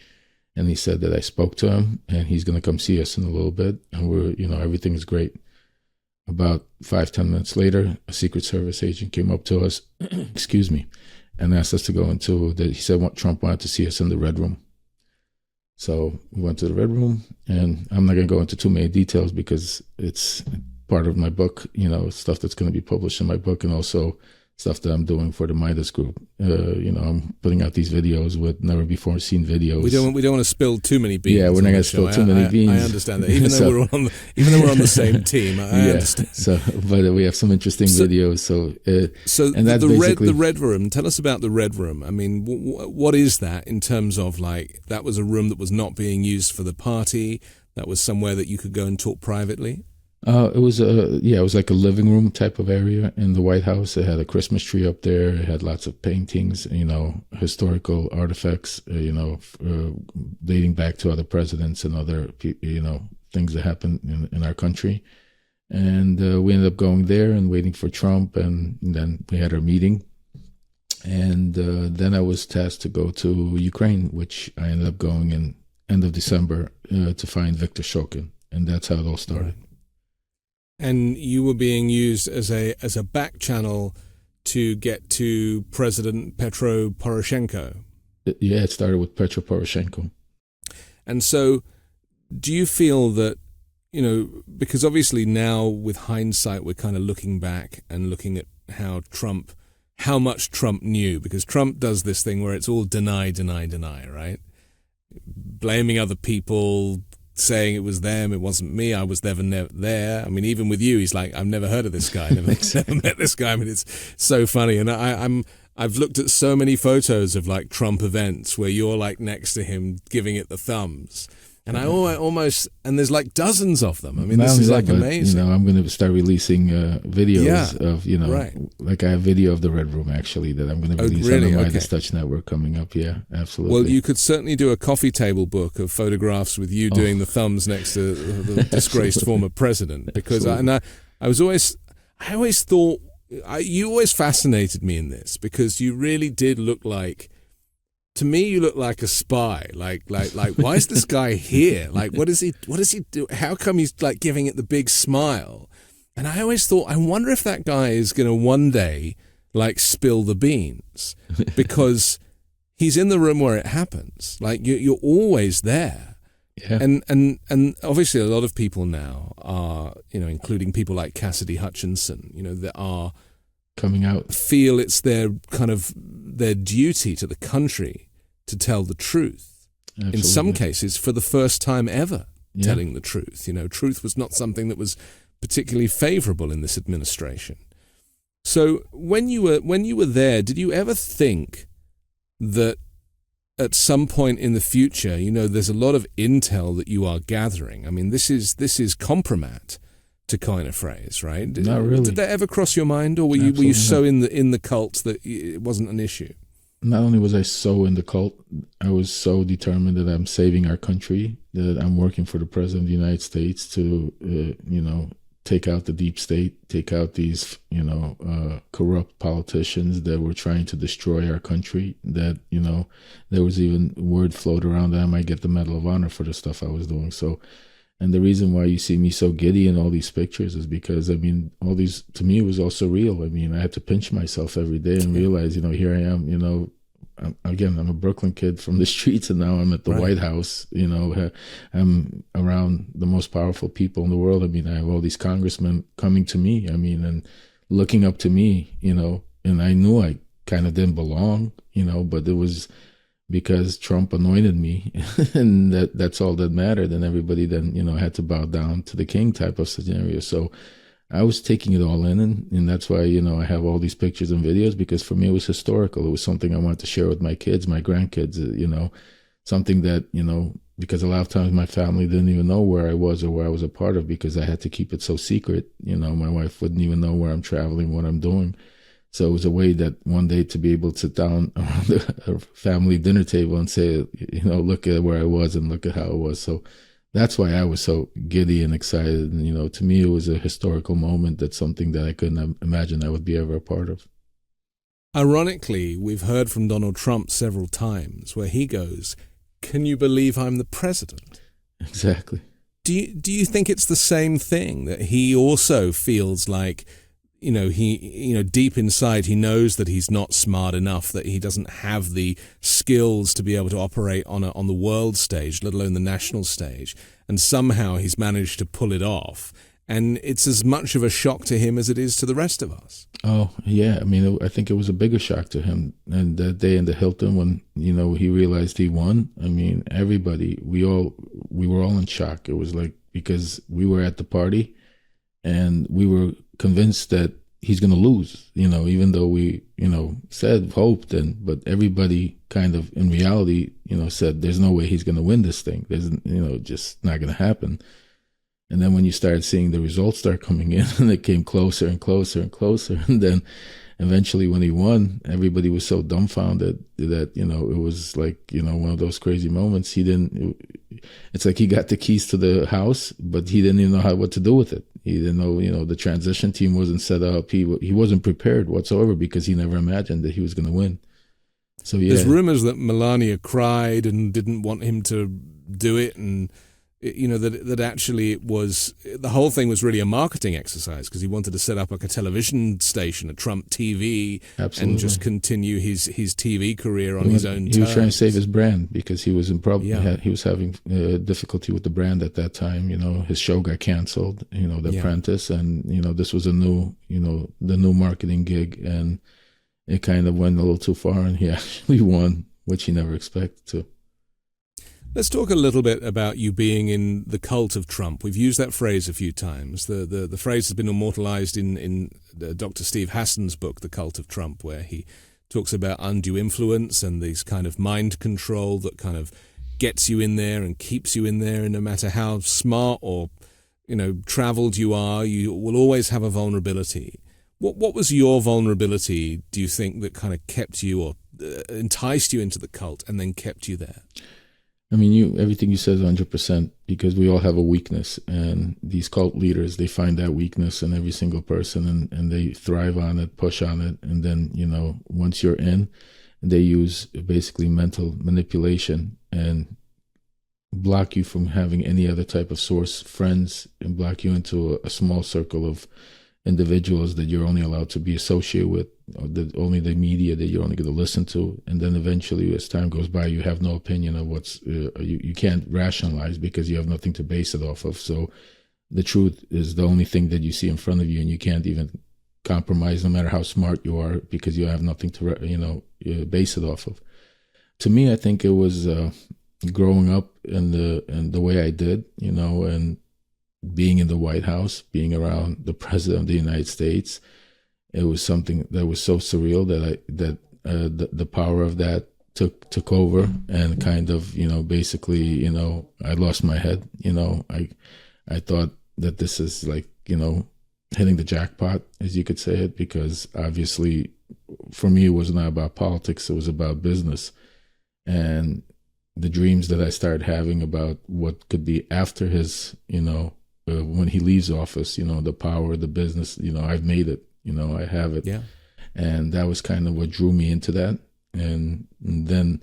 and he said that I spoke to him and he's going to come see us in a little bit. And everything is great. About 5-10 minutes later, a Secret Service agent came up to us, excuse me, and asked us to go he said Trump wanted to see us in the Red Room. So we went to the Red Room, and I'm not going to go into too many details because it's part of my book, stuff that's going to be published in my book, and also stuff that I'm doing for the Midas Group. I'm putting out these videos with never before seen videos. We don't want to spill too many beans. Yeah, we're not going to spill too many beans. I understand that. Even though we're on the same team, I understand. So, but we have some interesting videos. And that's the Red Room. Tell us about the Red Room. I mean, what is that in terms of, like, that was a room that was not being used for the party? That was somewhere that you could go and talk privately? It was like a living room type of area in the White House. It had a Christmas tree up there. It had lots of paintings, historical artifacts, dating back to other presidents and other, things that happened in our country. And we ended up going there and waiting for Trump, and then we had our meeting. And then I was tasked to go to Ukraine, which I ended up going in end of December to find Viktor Shokin. And that's how it all started. Right. And you were being used as a back channel to get to President Petro Poroshenko. Yeah, it started with Petro Poroshenko. And so do you feel that, because obviously now with hindsight, we're kind of looking back and looking at how much Trump knew, because Trump does this thing where it's all deny, right? Blaming other people, saying it was them, it wasn't me, I was never there. I mean, even with you, he's like, I've never heard of this guy, never met this guy. I mean, it's so funny. And I've looked at so many photos of, like, Trump events where you're, like, next to him giving it the thumbs. And I almost, and there's like dozens of them. I mean, this is like amazing. I'm going to start releasing videos of, right. Like I have video of the Red Room actually that I'm going to release on the Midas Touch Network coming up. Yeah, absolutely. Well, you could certainly do a coffee table book of photographs with you doing the thumbs next to the disgraced former president. Because I always thought, you always fascinated me in this because you really did look like, to me, you look like a spy. Like, why is this guy here? Like, what does he do? How come he's, like, giving it the big smile? And I always thought, I wonder if that guy is going to one day, like, spill the beans because he's in the room where it happens. Like, you're always there. Yeah. And obviously a lot of people now are, including people like Cassidy Hutchinson, that are coming out, feel it's their duty to the country to tell the truth. Absolutely. In some cases, for the first time ever, telling the truth. Truth was not something that was particularly favorable in this administration. So when you were there, did you ever think that at some point in the future, there's a lot of intel that you are gathering? I mean, this is compromat to coin a phrase, right? Not really. Did that ever cross your mind, or were you so in the cult that it wasn't an issue? Not only was I so in the cult, I was so determined that I'm saving our country, that I'm working for the President of the United States to, take out the deep state, take out these, corrupt politicians that were trying to destroy our country, that, there was even word floated around that I might get the Medal of Honor for the stuff I was doing. So, and the reason why you see me so giddy in all these pictures is because, all these, to me, it was all surreal. I had to pinch myself every day and realize, here I am, I'm a Brooklyn kid from the streets, and now I'm at the White House. I'm around the most powerful people in the world. I have all these congressmen coming to me, and looking up to me, and I knew I kind of didn't belong, but it was because Trump anointed me, and that's all that mattered. And everybody then, had to bow down to the king type of scenario. So I was taking it all in, and that's why, I have all these pictures and videos, because for me it was historical. It was something I wanted to share with my kids, my grandkids, something that, because a lot of times my family didn't even know where I was or where I was a part of, because I had to keep it so secret. My wife wouldn't even know where I'm traveling, what I'm doing. So it was a way that one day to be able to sit down around a family dinner table and say, look at where I was and look at how it was. So that's why I was so giddy and excited. And, to me, it was a historical moment. That's something that I couldn't imagine I would be ever a part of. Ironically, we've heard from Donald Trump several times where he goes, "Can you believe I'm the president?" Exactly. Do you think it's the same thing, that he also feels like, deep inside, he knows that he's not smart enough, that he doesn't have the skills to be able to operate on the world stage, let alone the national stage, and somehow he's managed to pull it off, and it's as much of a shock to him as it is to the rest of us? Oh, yeah. I think it was a bigger shock to him. And that day in the Hilton when, he realized he won, everybody, we were all in shock. It was like, because we were at the party and we were convinced that he's going to lose, even though we, hoped, but everybody kind of in reality, said there's no way he's going to win this thing. There's, just not going to happen. And then when you started seeing the results start coming in, and it came closer and closer and closer, and then eventually when he won, everybody was so dumbfounded that, it was like, one of those crazy moments. It's like he got the keys to the house, but he didn't even know what to do with it. He didn't know, the transition team wasn't set up. He wasn't prepared whatsoever, because he never imagined that he was going to win. So, yeah. There's rumors that Melania cried and didn't want him to do it, and that actually it was, the whole thing was really a marketing exercise, because he wanted to set up like a television station, a Trump TV, Absolutely. And just continue his TV career on his own terms. He was trying to save his brand, because he was in problem. Yeah. He was having difficulty with the brand at that time. His show got canceled, The Apprentice, and this was a new, the new marketing gig, and it kind of went a little too far, and he actually won, which he never expected to. Let's talk a little bit about you being in the cult of Trump. We've used that phrase a few times. The phrase has been immortalized in Dr. Steve Hassan's book, The Cult of Trump, where he talks about undue influence and this kind of mind control that kind of gets you in there and keeps you in there. And no matter how smart or, traveled you are, you will always have a vulnerability. What was your vulnerability, do you think, that kind of kept you or enticed you into the cult and then kept you there? Everything you said is 100%, because we all have a weakness, and these cult leaders, they find that weakness in every single person, and they thrive on it, push on it. And then, once you're in, they use basically mental manipulation and block you from having any other type of source, friends, and block you into a small circle of individuals that you're only allowed to be associated with, or only the media that you're only going to listen to. And then eventually, as time goes by, you have no opinion of what's, you can't rationalize, because you have nothing to base it off of. So the truth is the only thing that you see in front of you, and you can't even compromise, no matter how smart you are, because you have nothing to, base it off of. To me, I think it was growing up in the way I did, and being in the White House, being around the President of the United States. It was something that was so surreal that the power of that took over, and kind of, basically, I lost my head. I thought that this is like hitting the jackpot, as you could say it, because obviously for me, it was not about politics. It was about business. And the dreams that I started having about what could be after his, when he leaves office, the power, the business, I've made it, I have it. Yeah. And that was kind of what drew me into that. And then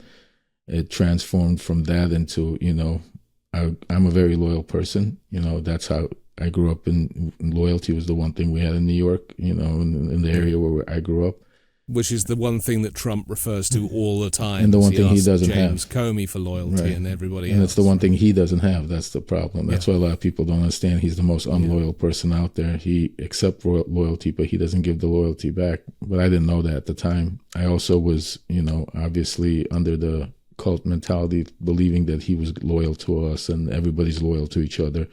it transformed from that into, I'm a very loyal person. That's how I grew up in loyalty was the one thing we had in New York, in the area where I grew up. Which is the one thing that Trump refers to all the time. And the one thing he doesn't James have. Comey for loyalty, right. And everybody and else. It's the one thing he doesn't have. That's the problem. That's why a lot of people don't understand. He's the most unloyal person out there. He accepts loyalty, but he doesn't give the loyalty back. But I didn't know that at the time. I also was, obviously under the cult mentality, believing that he was loyal to us and everybody's loyal to each other,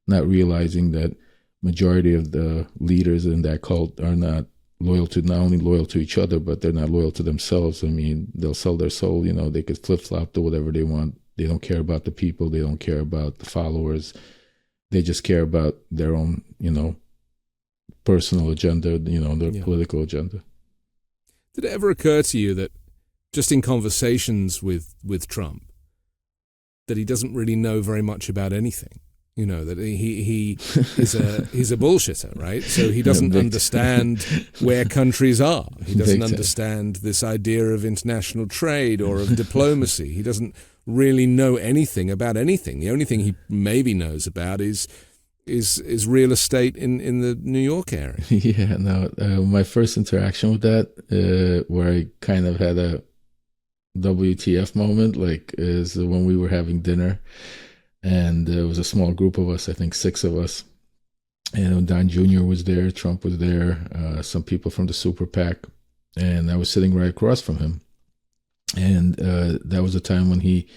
not realizing that majority of the leaders in that cult are not not only loyal to each other, but they're not loyal to themselves. I mean, they'll sell their soul, they could flip-flop to whatever they want. They don't care about the people. They don't care about the followers. They just care about their own, personal agenda, their political agenda. Did it ever occur to you that just in conversations with Trump, that he doesn't really know very much about anything? That he's a bullshitter, right? So he doesn't understand where countries are. He doesn't understand this idea of international trade or of diplomacy. He doesn't really know anything about anything. The only thing he maybe knows about is real estate in the New York area. Yeah, no. My first interaction with that, where I kind of had a WTF moment, is when we were having dinner. And there was a small group of us, I think 6 of us. And Don Jr. was there, Trump was there, some people from the Super PAC. And I was sitting right across from him. And that was a time when he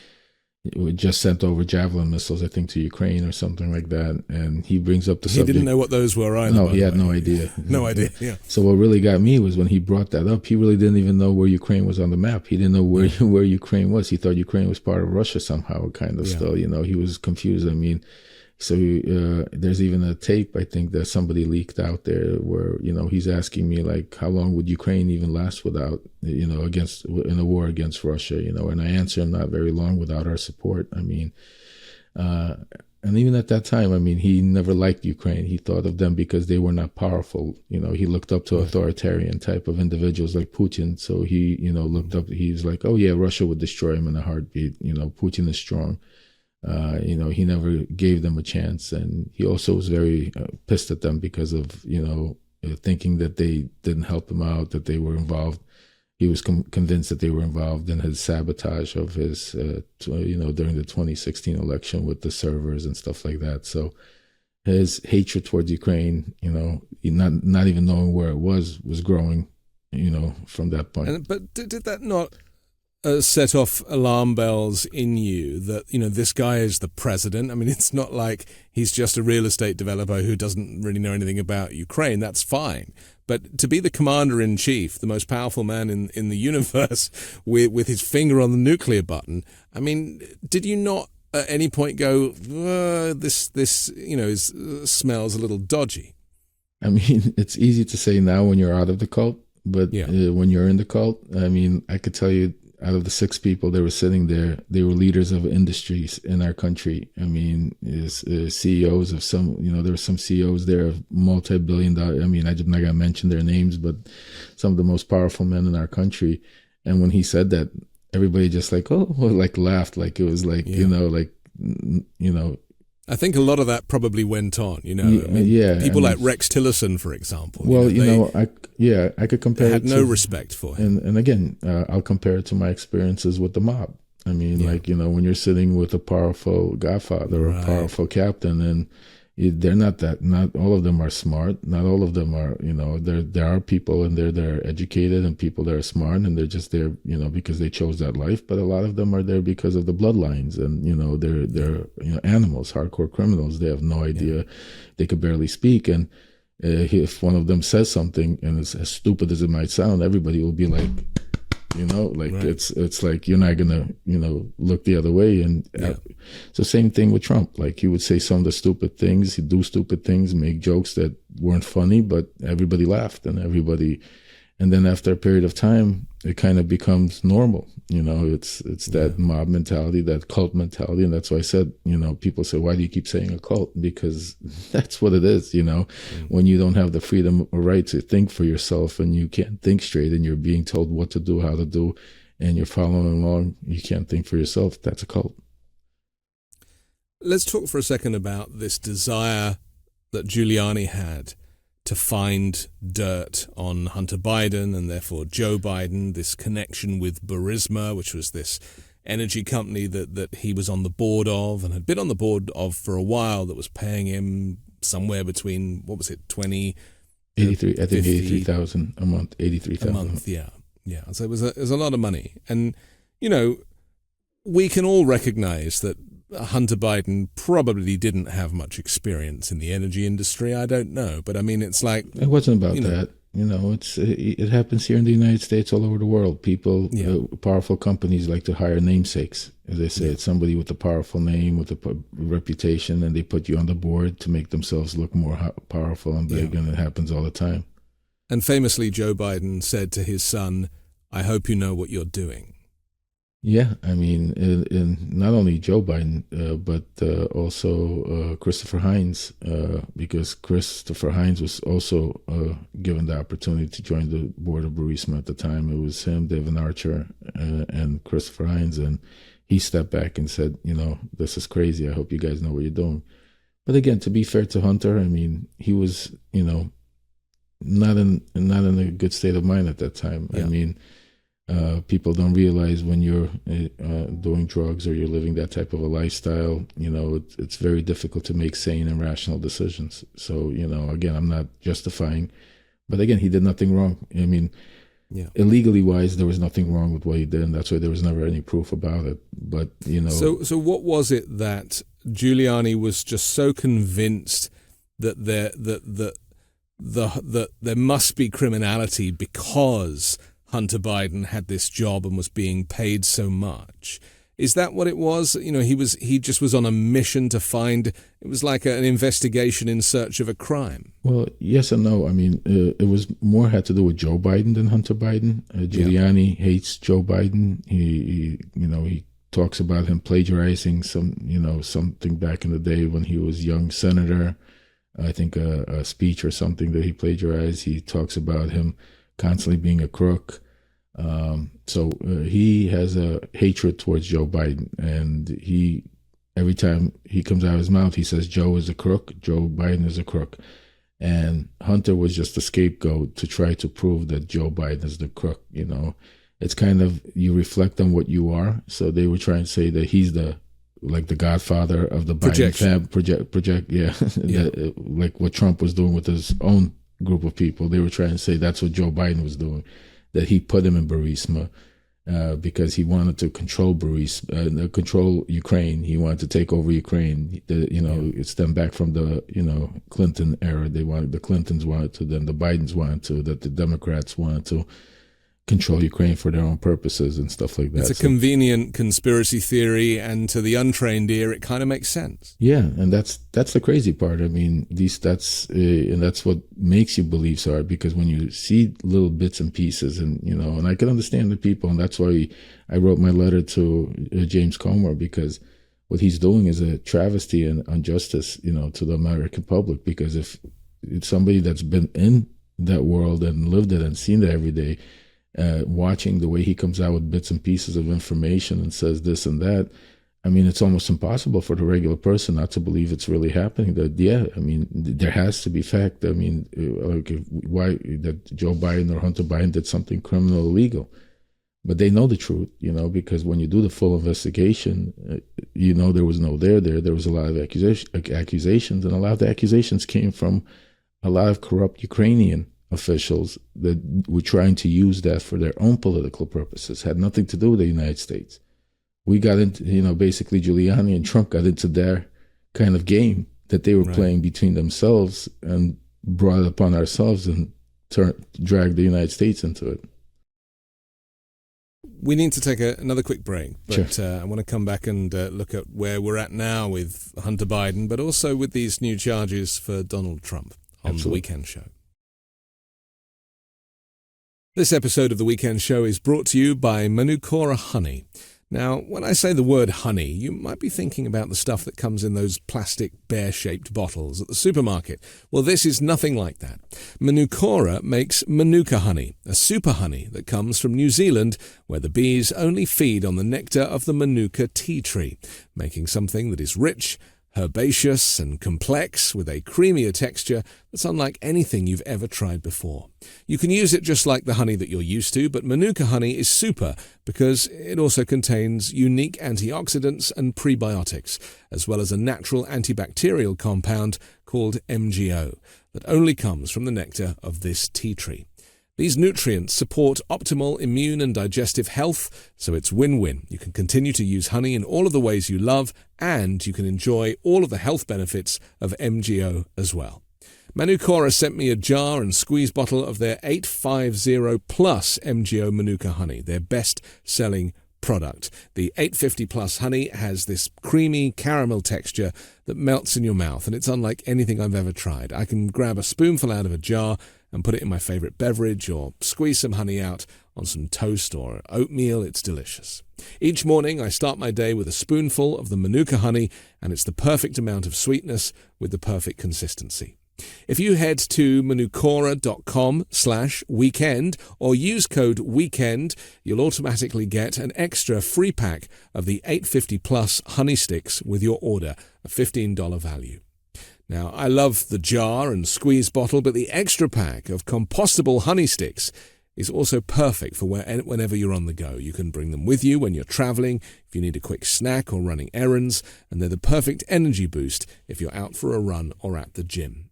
just sent over Javelin missiles, I think, to Ukraine or something like that. And he brings up the subject. He didn't know what those were either. No, he had no idea. No idea, yeah. So what really got me was when he brought that up, he really didn't even know where Ukraine was on the map. He didn't know where Ukraine was. He thought Ukraine was part of Russia somehow, kind of still. He was confused. I mean, so there's even a tape, I think, that somebody leaked out there where, he's asking me, how long would Ukraine even last without, in a war against Russia, and I answer him, not very long without our support. I mean, and even at that time, I mean, he never liked Ukraine. He thought of them because they were not powerful. He looked up to authoritarian type of individuals like Putin. So he, looked up, he's like, oh yeah, Russia would destroy him in a heartbeat. Putin is strong. He never gave them a chance. And he also was very pissed at them because of, thinking that they didn't help him out, that they were involved. He was convinced that they were involved in his sabotage of his, during the 2016 election with the servers and stuff like that. So his hatred towards Ukraine, not even knowing where it was growing, from that point. But did that not set off alarm bells in you that, this guy is the president? I mean, it's not like he's just a real estate developer who doesn't really know anything about Ukraine. That's fine. But to be the commander-in-chief, the most powerful man in the universe with his finger on the nuclear button, I mean, did you not at any point go, this smells a little dodgy? I mean, it's easy to say now when you're out of the cult, but when you're in the cult, I mean, I could tell you, out of the 6 people that were sitting there, they were leaders of industries in our country. I mean, CEOs of some, there were some CEOs there of multi-billion-dollar. I mean, I'm not going to mention their names, but some of the most powerful men in our country. And when he said that, everybody just laughed, like it was like, I think a lot of that probably went on, people like Rex Tillerson, for example. Well, I could compare it to... They had no respect for him. And again, I'll compare it to my experiences with the mob. I mean, when you're sitting with a powerful godfather or a powerful captain, and not all of them are smart. Not all of them are, there are people in there that are educated and people that are smart, and they're just there, because they chose that life. But a lot of them are there because of the bloodlines, and, they're animals, hardcore criminals. They have no idea. They could barely speak. And if one of them says something, and it's as stupid as it might sound, everybody will be like, Like Right. it's like you're not gonna look the other way. And it's the same thing with Trump. Like he would say some of the stupid things, he'd do stupid things, make jokes that weren't funny, but everybody laughed and then after a period of time, it kind of becomes normal. It's that mob mentality, that cult mentality. And that's why I said, people say, why do you keep saying a cult? Because that's what it is, when you don't have the freedom or right to think for yourself and you can't think straight and you're being told what to do, how to do, and you're following along, you can't think for yourself. That's a cult. Let's talk for a second about this desire that Giuliani had to find dirt on Hunter Biden and therefore Joe Biden, this connection with Burisma, which was this energy company that he was on the board of and had been on the board of for a while, that was paying him somewhere between, what was it, 83, I think 83,000 a month, 83,000 a month, yeah. So it was a lot of money. And, we can all recognize that Hunter Biden probably didn't have much experience in the energy industry. I don't know, but I mean, it's like it wasn't about that. It happens here in the United States, all over the world. People, powerful companies like to hire namesakes, as they say. It's somebody with a powerful name, with a reputation, and they put you on the board to make themselves look more powerful and big. And it happens all the time. And famously, Joe Biden said to his son, "I hope you know what you're doing." Yeah, I mean, in not only Joe Biden, but also Christopher Hines, because Christopher Hines was also given the opportunity to join the board of Burisma at the time. It was him, Devin Archer, and Christopher Hines, and he stepped back and said, this is crazy. I hope you guys know what you're doing. But again, to be fair to Hunter, I mean, he was, not in a good state of mind at that time. Yeah. I mean, people don't realize when you're doing drugs or you're living that type of a lifestyle, it's very difficult to make sane and rational decisions. So, again, I'm not justifying, but again, he did nothing wrong. I mean, illegally wise, there was nothing wrong with what he did, and that's why there was never any proof about it. But, So what was it that Giuliani was just so convinced that there must be criminality because Hunter Biden had this job and was being paid so much? Is that what it was? He just was on a mission to find. It was like an investigation in search of a crime. Well, yes and no. I mean, it was more had to do with Joe Biden than Hunter Biden. Giuliani hates Joe Biden. He talks about him plagiarizing something back in the day when he was young senator. I think a speech or something that he plagiarized. He talks about him constantly being a crook. So he has a hatred towards Joe Biden, and every time he comes out of his mouth, he says Joe is a crook, Joe Biden is a crook. And Hunter was just a scapegoat to try to prove that Joe Biden is the crook. It's kind of, you reflect on what you are. So they were trying to say that he's the godfather of the Biden family. Like what Trump was doing with his own group of people. They were trying to say that's what Joe Biden was doing, that he put him in Burisma because he wanted to control control Ukraine. He wanted to take over Ukraine. It stemmed back from the Clinton era. The Clintons wanted to, then the Bidens wanted to, that the Democrats wanted to control Ukraine for their own purposes and stuff like that. It's a convenient conspiracy theory, and to the untrained ear, it kind of makes sense. Yeah, and that's the crazy part. I mean, that's what makes you believe so, because when you see little bits and pieces, and and I can understand the people, and that's why I wrote my letter to James Comer, because what he's doing is a travesty and injustice, to the American public. Because if it's somebody that's been in that world and lived it and seen it every day, watching the way he comes out with bits and pieces of information and says this and that, I mean, it's almost impossible for the regular person not to believe it's really happening. That, there has to be fact. I mean, why that Joe Biden or Hunter Biden did something criminal or illegal. But they know the truth, because when you do the full investigation, there was no there. There was a lot of accusations, and a lot of the accusations came from a lot of corrupt Ukrainian officials that were trying to use that for their own political purposes. Had nothing to do with the United States. We got into, basically Giuliani and Trump got into their kind of game that they were playing between themselves, and brought it upon ourselves and dragged the United States into it. We need to take another quick break, but Sure. I want to come back and look at where we're at now with Hunter Biden, but also with these new charges for Donald Trump on The Weekend Show. This episode of The Weekend Show is brought to you by Manukora Honey. Now, when I say the word honey, you might be thinking about the stuff that comes in those plastic bear-shaped bottles at the supermarket. Well, this is nothing like that. Manukora makes Manuka honey, a super honey that comes from New Zealand, where the bees only feed on the nectar of the Manuka tea tree, making something that is rich, herbaceous and complex with a creamier texture that's unlike anything you've ever tried before. You can use it just like the honey that you're used to, but Manuka honey is super because it also contains unique antioxidants and prebiotics, as well as a natural antibacterial compound called MGO that only comes from the nectar of this tea tree. These nutrients support optimal immune and digestive health, so it's win-win. You can continue to use honey in all of the ways you love, and you can enjoy all of the health benefits of MGO as well. Manukora sent me a jar and squeeze bottle of their 850 Plus MGO Manuka honey, their best-selling product. The 850 Plus honey has this creamy caramel texture that melts in your mouth, and it's unlike anything I've ever tried. I can grab a spoonful out of a jar and put it in my favorite beverage, or squeeze some honey out on some toast or oatmeal. It's delicious. Each morning I start my day with a spoonful of the Manuka honey, and it's the perfect amount of sweetness with the perfect consistency. If you head to manukora.com/weekend or use code WEEKEND, you'll automatically get an extra free pack of the 850 Plus honey sticks with your order, a $15 value. Now, I love the jar and squeeze bottle, but the extra pack of compostable honey sticks is also perfect for whenever you're on the go. You can bring them with you when you're traveling, if you need a quick snack or running errands, and they're the perfect energy boost if you're out for a run or at the gym.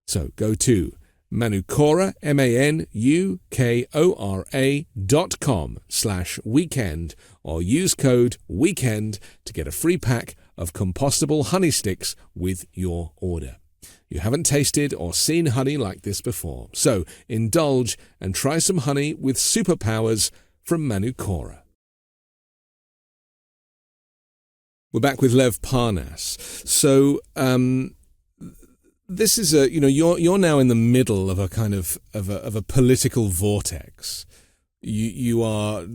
So go to Manukora, manukora.com/weekend or use code WEEKEND to get a free pack of compostable honey sticks with your order. You haven't tasted or seen honey like this before, so indulge and try some honey with superpowers from Manukora. We're back with Lev Parnas. So, this is you're now in the middle of a kind of a political vortex. You are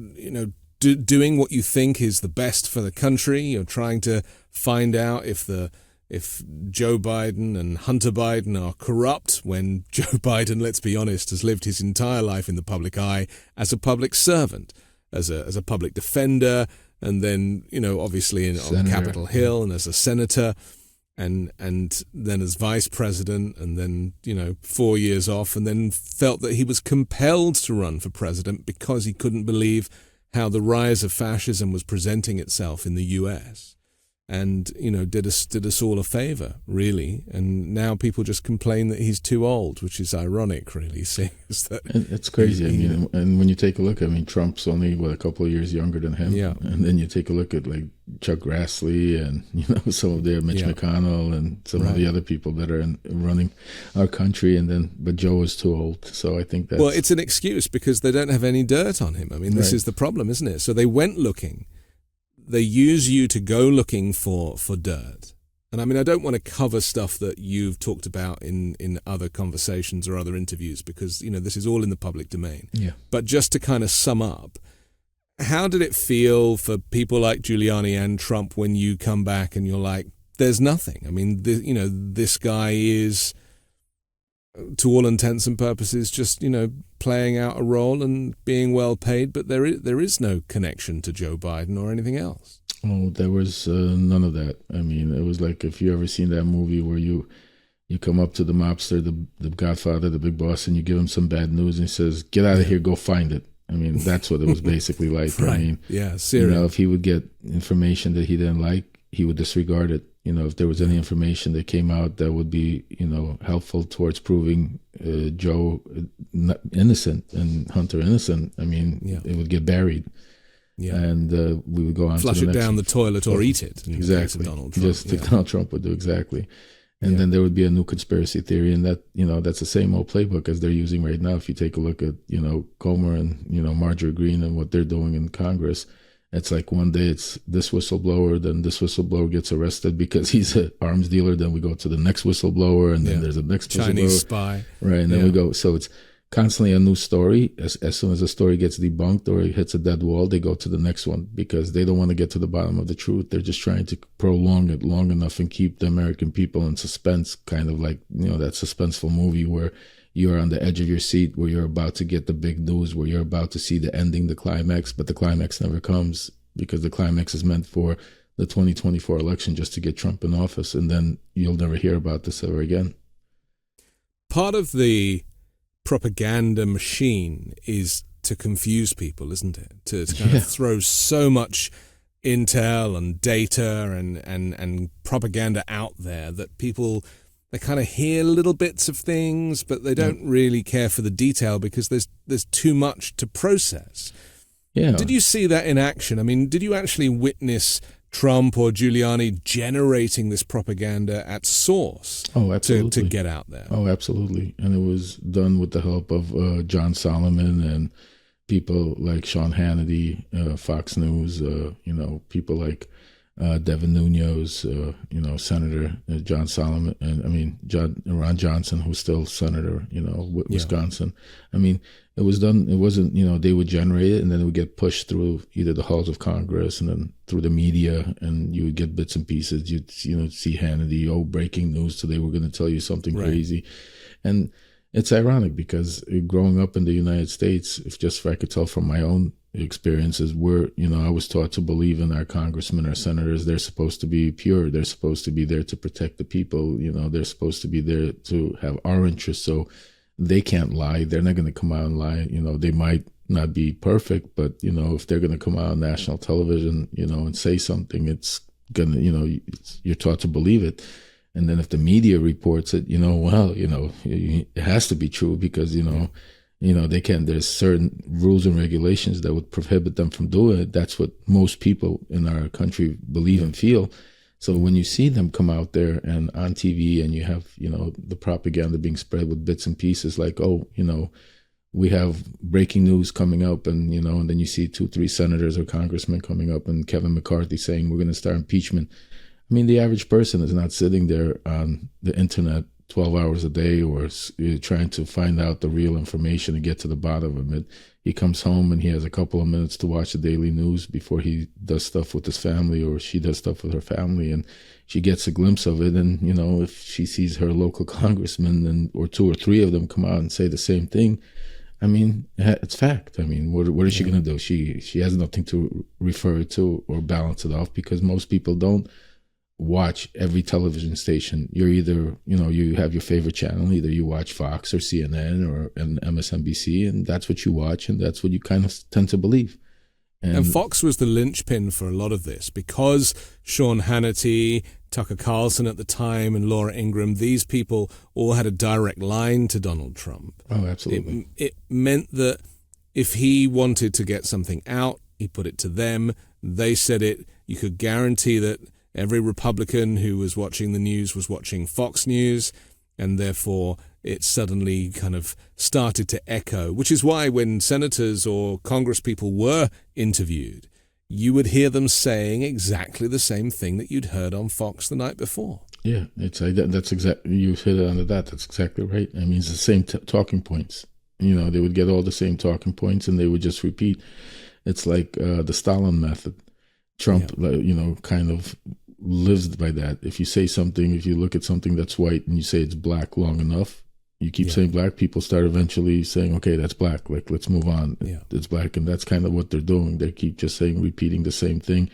doing what you think is the best for the country. You're trying to find out if Joe Biden and Hunter Biden are corrupt, when Joe Biden, let's be honest, has lived his entire life in the public eye as a public servant, as a public defender, and then obviously on Capitol Hill and as a senator. And then as vice president, and then 4 years off, and then felt that he was compelled to run for president because he couldn't believe how the rise of fascism was presenting itself in the U.S. And did us all a favor, really. And now people just complain that he's too old, which is ironic, really. Seeing as that it's crazy. And when you take a look, Trump's only a couple of years younger than him. Yeah. And then you take a look at like Chuck Grassley and some of their Mitch McConnell and some of the other people that are running our country. But Joe is too old. So I think that's... Well, it's an excuse because they don't have any dirt on him. This is the problem, isn't it? So they went looking. They use you to go looking for dirt. And I don't want to cover stuff that you've talked about in other conversations or other interviews because, this is all in the public domain. Yeah. But just to kind of sum up, how did it feel for people like Giuliani and Trump when you come back and you're like, there's nothing? This guy is, to all intents and purposes, just, playing out a role and being well paid, but there is no connection to Joe Biden or anything else. Oh, there was none of that. It was like, if you ever seen that movie where you come up to the mobster, the Godfather, the big boss, and you give him some bad news and he says, get out of here, go find it. That's what it was basically like. Right. Serious. If he would get information that he didn't like, he would disregard it. If there was any information that came out that would be, helpful towards proving Joe innocent and Hunter innocent, it would get buried. Yeah. And we would go on flush to the it next down the toilet or eat it. Exactly. Donald Trump. Donald Trump would do exactly. And then there would be a new conspiracy theory, and that, that's the same old playbook as they're using right now. If you take a look at, Comer and, Marjorie Greene and what they're doing in Congress, it's like one day it's this whistleblower, then this whistleblower gets arrested because he's an arms dealer. Then we go to the next whistleblower, and then there's a next Chinese whistleblower. spy. Right, and then we go. So it's constantly a new story. As soon as a story gets debunked or it hits a dead wall, they go to the next one because they don't want to get to the bottom of the truth. They're just trying to prolong it long enough and keep the American people in suspense, kind of like, that suspenseful movie where you're on the edge of your seat, where you're about to get the big news, where you're about to see the ending, the climax, but the climax never comes because the climax is meant for the 2024 election just to get Trump in office, and then you'll never hear about this ever again. Part of the propaganda machine is to confuse people, isn't it? To kind of throw so much intel and data and propaganda out there that people, they kind of hear little bits of things, but they don't really care for the detail because there's too much to process. Yeah. Did you see that in action? I mean, did you actually witness Trump or Giuliani generating this propaganda at source to get out there? Oh, absolutely. And it was done with the help of John Solomon and people like Sean Hannity, Fox News, people like Devin Nunes, Senator John Solomon, and Ron Johnson, who's still senator, Wisconsin. I mean, it was done. It wasn't, they would generate it and then it would get pushed through either the halls of Congress and then through the media, and you would get bits and pieces. You'd, see Hannity, breaking news. So they were going to tell you something crazy. And it's ironic because growing up in the United States, if I could tell from my own experiences, I was taught to believe in our congressmen, our senators. They're supposed to be pure. They're supposed to be there to protect the people. They're supposed to be there to have our interests. So they can't lie. They're not going to come out and lie. They might not be perfect, but, if they're going to come out on national television, and say something, it's going to, you're taught to believe it. And then if the media reports it, it has to be true because, they can't, there's certain rules and regulations that would prohibit them from doing it. That's what most people in our country believe and feel. So when you see them come out there and on TV and you have, the propaganda being spread with bits and pieces like, we have breaking news coming up and, and then you see 2-3 senators or congressmen coming up and Kevin McCarthy saying we're going to start impeachment. I mean, the average person is not sitting there on the internet 12 hours a day or trying to find out the real information and get to the bottom of it. He comes home and he has a couple of minutes to watch the daily news before he does stuff with his family or she does stuff with her family, and she gets a glimpse of it. And, if she sees her local congressman or 2 or 3 of them come out and say the same thing, I mean, it's fact. I mean, what is she going to do? She has nothing to refer to or balance it off because most people don't watch every television station. You're either, you have your favorite channel, either you watch Fox or CNN or MSNBC, and that's what you watch, and that's what you kind of tend to believe. And Fox was the linchpin for a lot of this because Sean Hannity, Tucker Carlson at the time, and Laura Ingraham, these people all had a direct line to Donald Trump. Oh, absolutely. It meant that if he wanted to get something out, he put it to them. They said it. You could guarantee that every Republican who was watching the news was watching Fox News, and therefore it suddenly kind of started to echo, which is why when senators or congresspeople were interviewed, you would hear them saying exactly the same thing that you'd heard on Fox the night before. Yeah, that's exactly, you hit it on the dot. That's exactly right. I mean, it's the same talking points. They would get all the same talking points and they would just repeat. It's like the Stalin method. Trump, kind of lives by that. If you say something, if you look at something that's white and you say it's black long enough, you keep saying black, people start eventually saying, okay, that's black. Like, let's move on. Yeah. It's black. And that's kind of what they're doing. They keep just repeating the same thing,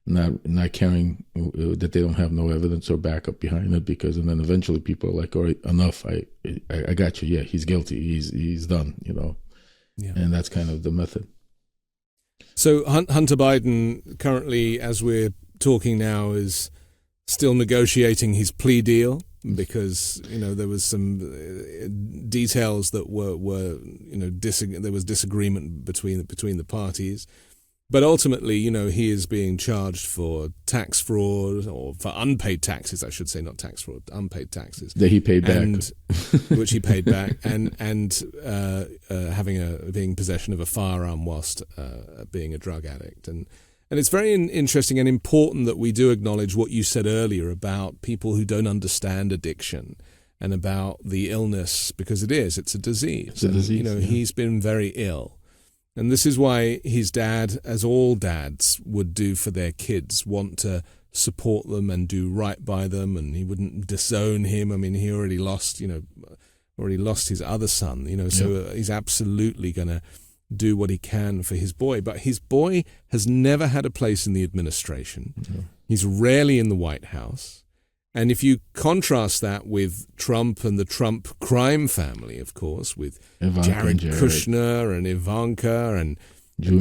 not caring that they don't have no evidence or backup behind it and then eventually people are like, all right, enough. I got you. Yeah, he's guilty. He's done, Yeah. And that's kind of the method. So Hunter Biden currently, as we're talking now, is still negotiating his plea deal because there was some details that were there was disagreement between the parties. But ultimately, you know, he is being charged for tax fraud, or for unpaid taxes, I should say, not tax fraud, unpaid taxes. That he paid back. Which he paid back, and being possession of a firearm whilst being a drug addict. And it's very interesting and important that we do acknowledge what you said earlier about people who don't understand addiction and about the illness, because it's a disease. It's a disease, you know, yeah. He's been very ill. And this is why his dad, as all dads would do for their kids, want to support them and do right by them, and he wouldn't disown him. I mean, he already lost his other son, you know, so he's absolutely going to do what he can for his boy. But his boy has never had a place in the administration. Mm-hmm. He's rarely in the White House. And if you contrast that with Trump and the Trump crime family, of course, with Jared Kushner and Ivanka and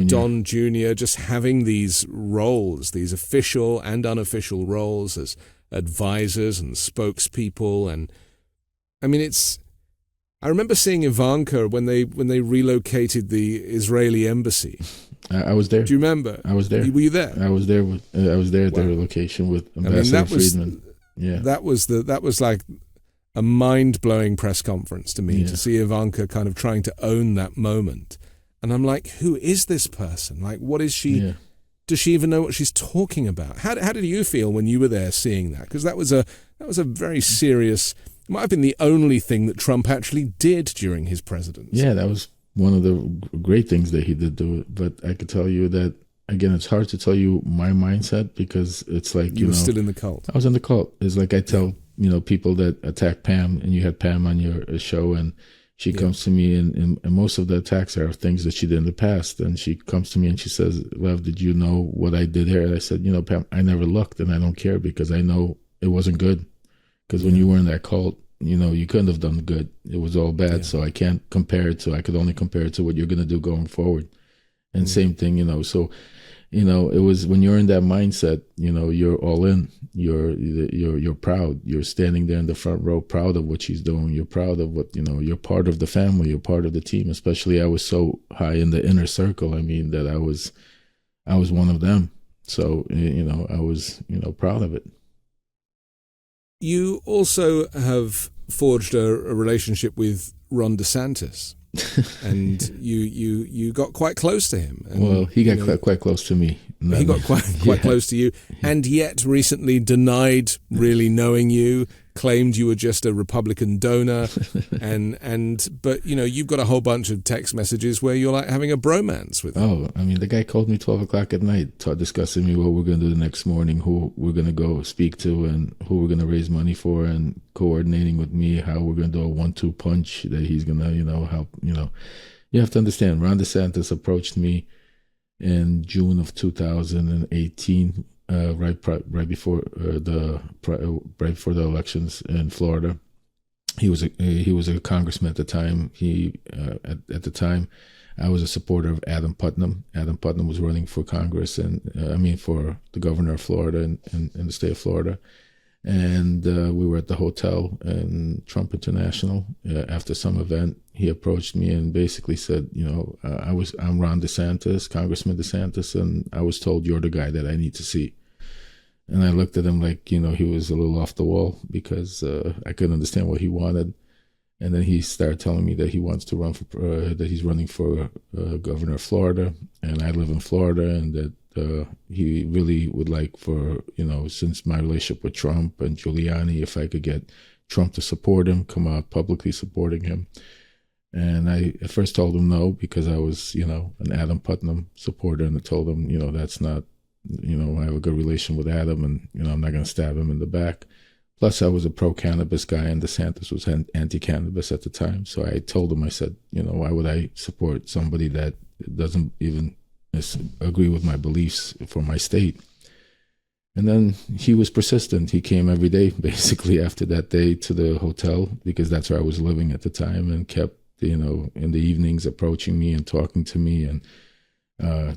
Don Jr., just having these roles, these official and unofficial roles as advisors and spokespeople. And I mean, I remember seeing Ivanka when they relocated the Israeli embassy. I was there. Do you remember? I was there. Were you there? I was there at their location with Ambassador Friedman. Yeah, that was like a mind-blowing press conference to me, to see Ivanka kind of trying to own that moment. And I'm like, who is this person? Like, what is she? Yeah. Does she even know what she's talking about? How did you feel when you were there seeing that? Because that was a very serious. It might have been the only thing that Trump actually did during his presidency. Yeah, that was one of the great things that he did do. But I could tell you that, again, it's hard to tell you my mindset, because it's like, you were still in the cult. I was in the cult. It's like I tell people that attack Pam, and you had Pam on your show, and she comes to me, and most of the attacks are things that she did in the past. And she comes to me and she says, Lev, did you know what I did here? And I said, Pam, I never looked, and I don't care, because I know it wasn't good. Because when you were in that cult, you couldn't have done good. It was all bad. So I can't compare it to, I could only compare it to what you're going to do going forward. And same thing, so, it was when you're in that mindset, you're all in, you're proud. You're standing there in the front row, proud of what she's doing. You're proud of what, you're part of the family, you're part of the team. Especially I was so high in the inner circle. I mean, that I was one of them. So, I was, proud of it. You also have forged a relationship with Ron DeSantis, and you got quite close to him. And, well, he got quite close to me. He got quite close to you, and yet recently denied really knowing you, claimed you were just a Republican donor, but you've got a whole bunch of text messages where you're like having a bromance with him. Oh, I mean, the guy called me 12 o'clock at night, discussing me what we're going to do the next morning, who we're going to go speak to, and who we're going to raise money for, and coordinating with me how we're going to do a 1-2 punch that he's going to, help. You have to understand, Ron DeSantis approached me in June of 2018. Right before the elections in Florida. He was a congressman at the time. At the time, I was a supporter of Adam Putnam. Adam Putnam was running for Congress, and for the governor of Florida in the state of Florida. And we were at the hotel in Trump International after some event. He approached me and basically said, I'm Ron DeSantis, Congressman DeSantis, and I was told you're the guy that I need to see. And I looked at him like, he was a little off the wall, because I couldn't understand what he wanted. And then he started telling me that he wants to run for, that he's running for governor of Florida, and I live in Florida, and that he really would like for, since my relationship with Trump and Giuliani, if I could get Trump to support him, come out publicly supporting him. And I at first told him no, because I was, an Adam Putnam supporter, and I told him, that's not, I have a good relation with Adam, and, I'm not going to stab him in the back. Plus, I was a pro-cannabis guy, and DeSantis was anti-cannabis at the time. So I told him, I said, why would I support somebody that doesn't even agree with my beliefs for my state? And then he was persistent. He came every day, basically, after that day to the hotel, because that's where I was living at the time, and kept, in the evenings approaching me and talking to me, and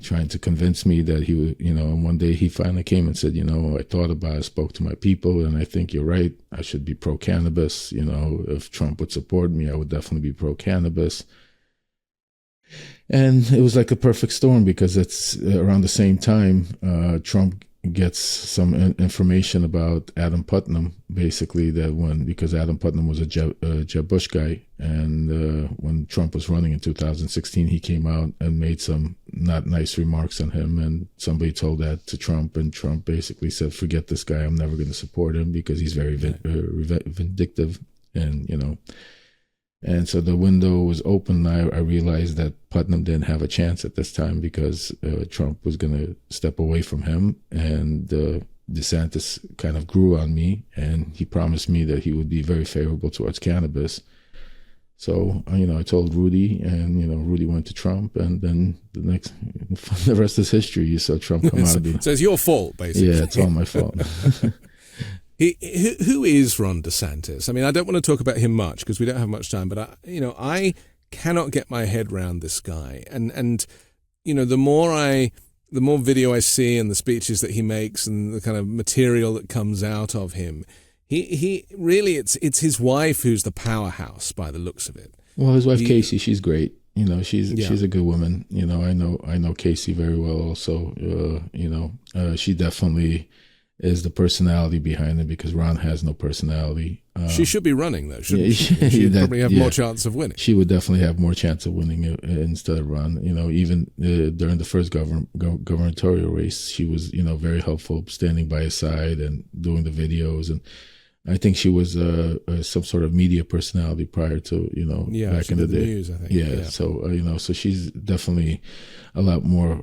trying to convince me that he would, and one day he finally came and said, I thought about it, spoke to my people, and I think you're right. I should be pro-cannabis. If Trump would support me, I would definitely be pro-cannabis. And it was like a perfect storm because it's around the same time Trump gets some information about Adam Putnam, basically because Adam Putnam was a Jeb Bush guy, and when Trump was running in 2016, he came out and made some not nice remarks on him, and somebody told that to Trump, and Trump basically said, "Forget this guy. I'm never going to support him because he's very vindictive," and And so the window was open. I realized that Putnam didn't have a chance at this time because Trump was going to step away from him. And DeSantis kind of grew on me, and he promised me that he would be very favorable towards cannabis. So, I told Rudy, and, Rudy went to Trump. And then the rest is history. You saw Trump come out. So it's your fault, basically. Yeah, it's all my fault. Who is Ron DeSantis? I mean, I don't want to talk about him much because we don't have much time, but I cannot get my head around this guy. And the more video I see and the speeches that he makes and the kind of material that comes out of him, he really, it's his wife who's the powerhouse by the looks of it. Well, his wife Casey, she's great. She's a good woman. I know Casey very well also. She definitely is the personality behind it because Ron has no personality. She should be running, though, shouldn't she? She'd probably have more chance of winning. She would definitely have more chance of winning instead of Ron. Even during the first gubernatorial race, she was, very helpful, standing by his side and doing the videos. And I think she was some sort of media personality prior to, back in the day. News, I think. Yeah. So, so she's definitely a lot more,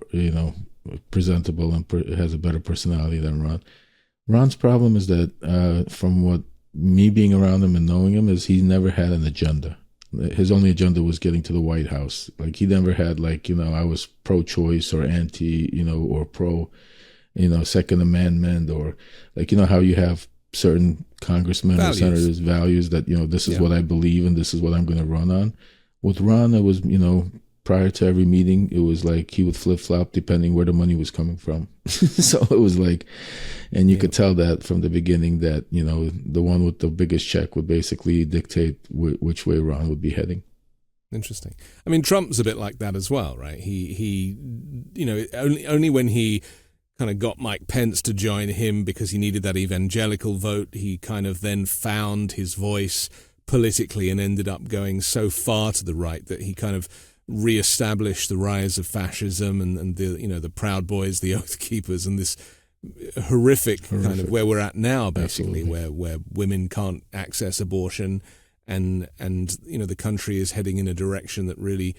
presentable and has a better personality than Ron. Ron's problem is that, from what me being around him and knowing him, is he never had an agenda. His only agenda was getting to the White House. Like, he never had, I was pro-choice or anti, or pro, Second Amendment, or how you have certain congressmen values. Or senators' values that, this is what I believe and this is what I'm going to run on. With Ron, it was, prior to every meeting, it was like he would flip-flop depending where the money was coming from. So it was like, and you could tell that from the beginning that, the one with the biggest check would basically dictate which way Ron would be heading. Interesting. I mean, Trump's a bit like that as well, right? He only when he kind of got Mike Pence to join him because he needed that evangelical vote, he kind of then found his voice politically and ended up going so far to the right that he kind of reestablished the rise of fascism and the Proud Boys, the Oath Keepers, and this horrific kind of where we're at now, basically, where women can't access abortion, and the country is heading in a direction that really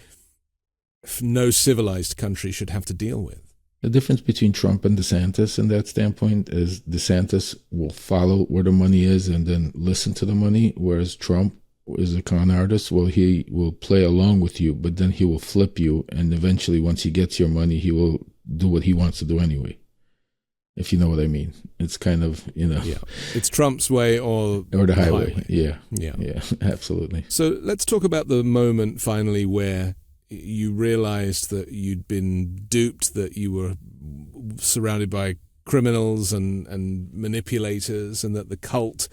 no civilized country should have to deal with. The difference between Trump and DeSantis in that standpoint is DeSantis will follow where the money is and then listen to the money, whereas Trump is a con artist. Well, he will play along with you, but then he will flip you, and eventually once he gets your money, he will do what he wants to do anyway, if you know what I mean. It's kind of, Yeah. It's Trump's way or the highway. Yeah, absolutely. So let's talk about the moment finally where you realized that you'd been duped, that you were surrounded by criminals and manipulators, and that the cult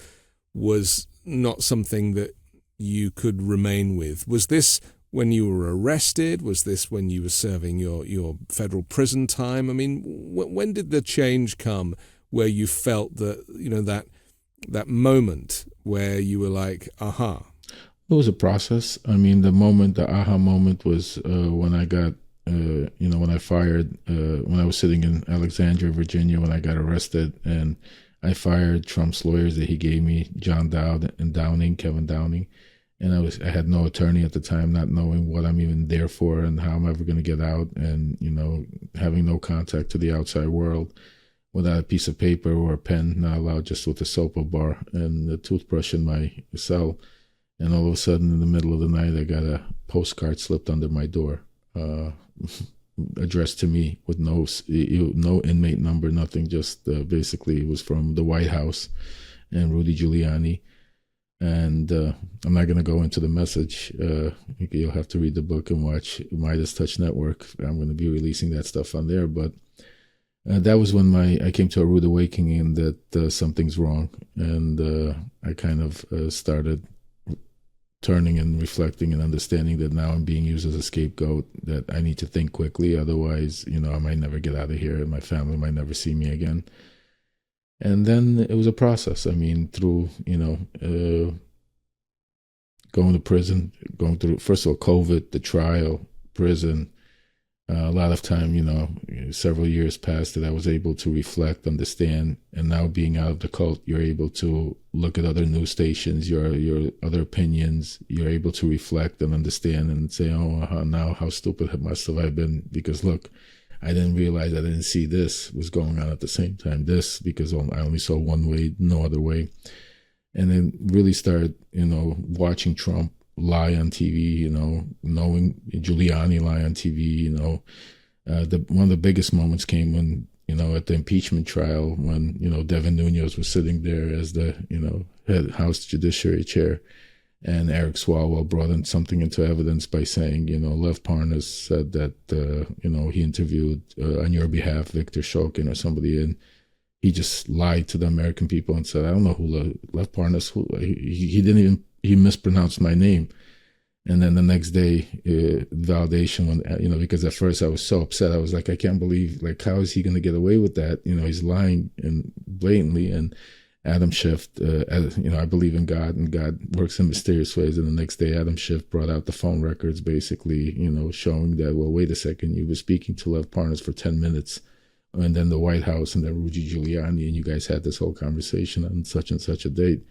was not something that you could remain with. Was this when you were arrested? Was this when you were serving your federal prison time? I mean, when did the change come where you felt that, that moment where you were like, aha? It was a process. I mean, the aha moment was when I got, when I fired, when I was sitting in Alexandria, Virginia, when I got arrested, and I fired Trump's lawyers that he gave me, John Dowd and Kevin Downing. And I had no attorney at the time, not knowing what I'm even there for and how I'm ever going to get out, and, having no contact to the outside world, without a piece of paper or a pen, not allowed, just with a soap bar and a toothbrush in my cell. And all of a sudden, in the middle of the night, I got a postcard slipped under my door, addressed to me with no inmate number, nothing. Just basically, it was from the White House and Rudy Giuliani. And I'm not going to go into the message. You'll have to read the book and watch Midas Touch Network. I'm going to be releasing that stuff on there. But that was when I came to a rude awakening that something's wrong. And I kind of started turning and reflecting and understanding that now I'm being used as a scapegoat, that I need to think quickly. Otherwise, I might never get out of here and my family might never see me again. And then it was a process. I mean, through, going to prison, going through, first of all, COVID, the trial, prison, a lot of time, several years passed that I was able to reflect, understand, and now being out of the cult, you're able to look at other news stations, your other opinions, you're able to reflect and understand and say, now how stupid must have I been? Because look, I didn't realize, I didn't see this was going on at the same time. This, because I only saw one way, no other way. And then really started, watching Trump lie on TV, knowing Giuliani lie on TV, one of the biggest moments came when, at the impeachment trial, when, Devin Nunes was sitting there as the, head House Judiciary Chair, and Eric Swalwell brought in something into evidence by saying, Lev Parnas said that, he interviewed on your behalf Victor Shokin or somebody, and he just lied to the American people and said, I don't know who Lev Parnas, he didn't even, he mispronounced my name. And then the next day, validation, when, because at first I was so upset. I was like, I can't believe, how is he going to get away with that? He's lying and blatantly. And Adam Schiff, I believe in God and God works in mysterious ways. And the next day, Adam Schiff brought out the phone records, basically, showing that, well, wait a second, you were speaking to Lev Parnas for 10 minutes. And then the White House and then Rudy Giuliani, and you guys had this whole conversation on such and such a date.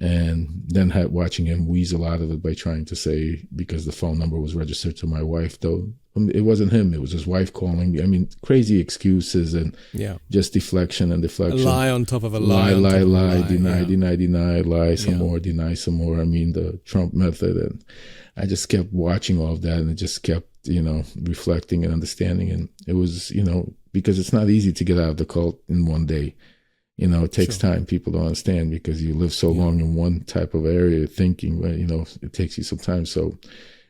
And then watching him weasel out of it by trying to say, because the phone number was registered to my wife, though it wasn't him, it was his wife calling. I mean, crazy excuses and just deflection and deflection. A lie on top of a lie. Deny, lie some more, deny some more. I mean, the Trump method. And I just kept watching all of that, and it just kept, reflecting and understanding. And it was, because it's not easy to get out of the cult in one day. It takes time. People don't understand because you live so long in one type of area thinking, it takes you some time. So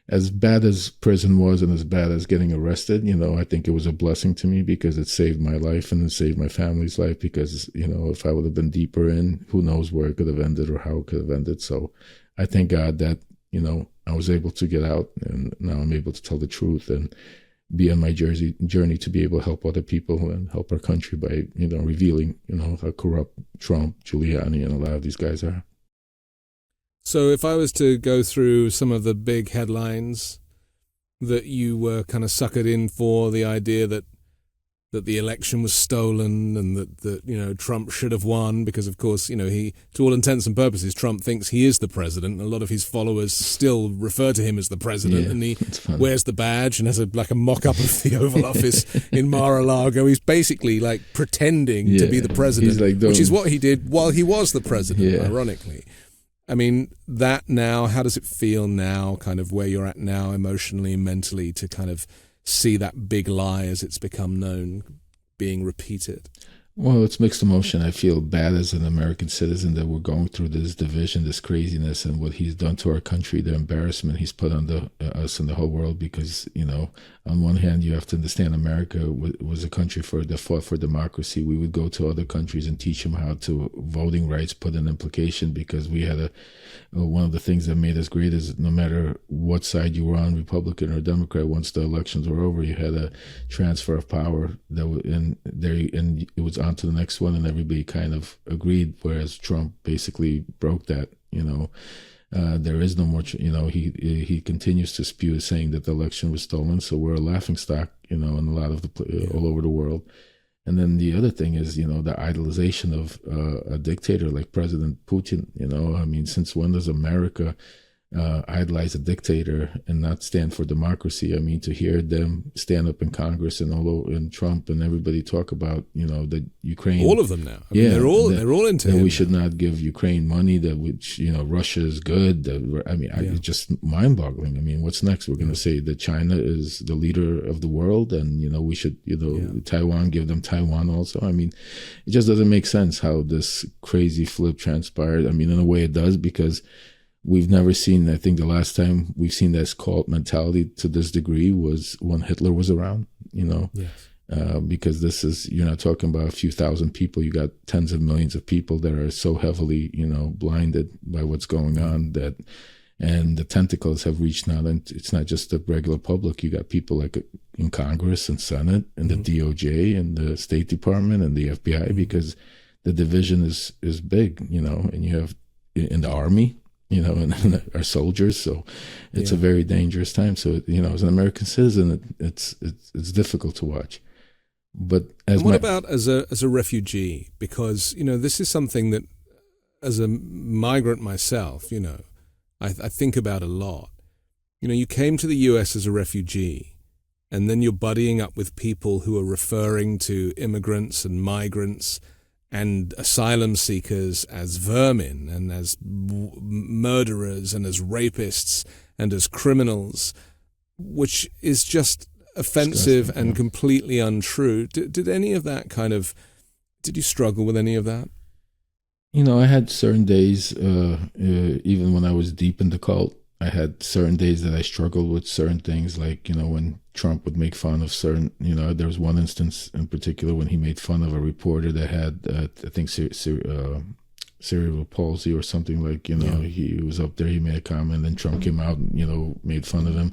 as bad as prison was and as bad as getting arrested, I think it was a blessing to me because it saved my life and it saved my family's life because, if I would have been deeper in, who knows where it could have ended or how it could have ended. So I thank God that, I was able to get out and now I'm able to tell the truth and be on my journey to be able to help other people and help our country by, revealing, how corrupt Trump, Giuliani, and a lot of these guys are. So if I was to go through some of the big headlines that you were kind of suckered in for, the idea that the election was stolen and that Trump should have won because, of course, he, to all intents and purposes, Trump thinks he is the president. A lot of his followers still refer to him as the president, and he wears the badge and has a mock-up of the Oval Office in Mar-a-Lago. He's basically pretending to be the president, which is what he did while he was the president, ironically. I mean, that now, how does it feel now, kind of where you're at now emotionally and mentally, to kind of see that big lie as it's become known being repeated? Well, it's mixed emotion. I feel bad as an American citizen that we're going through this division, this craziness, and what he's done to our country, the embarrassment he's put on us and the whole world. Because, on one hand, you have to understand America was a country that fought for democracy. We would go to other countries and teach them how to voting rights put an implication because we had one of the things that made us great is no matter what side you were on, Republican or Democrat, once the elections were over, you had a transfer of power and it was on to the next one, and everybody kind of agreed, whereas Trump basically broke that. There is no more, he continues to spew saying that the election was stolen, so we're a laughingstock, in a lot of all over the world. And then the other thing is, the idolization of a dictator like President Putin. Since when does America idolize a dictator and not stand for democracy? I mean, to hear them stand up in Congress and Trump and everybody talk about, that Ukraine, all of them now. I mean, they're all into it. We should not give Ukraine money. Russia is good. It's just mind-boggling. I mean, what's next? We're going to say that China is the leader of the world, and we should, Taiwan, give them Taiwan also. I mean, it just doesn't make sense how this crazy flip transpired. I mean, in a way, it does because we've never seen, I think the last time we've seen this cult mentality to this degree was when Hitler was around, because you're not talking about a few thousand people. You got tens of millions of people that are so heavily, blinded by what's going on And the tentacles have reached now, and it's not just the regular public. You got people like in Congress and Senate and the DOJ and the State Department and the FBI, because the division is big, you know, and you have in the Army, you know, and our soldiers. So it's a very dangerous time. So, you know, as an American citizen, it's difficult to watch. But what about as a refugee? Because, you know, this is something that as a migrant myself, you know, I think about a lot. You know, you came to the US as a refugee, and then you're buddying up with people who are referring to immigrants and migrants and asylum seekers as vermin and as murderers and as rapists and as criminals, which is just offensive and completely untrue. Did any of that did you struggle with any of that? You know, I had certain days, even when I was deep in the cult, I had certain days that I struggled with certain things, like, you know, when Trump would make fun of certain, you know, there was one instance in particular when he made fun of a reporter that had, I think, cerebral palsy or something, like, you know, he was up there, he made a comment, and Trump came out and, you know, made fun of him.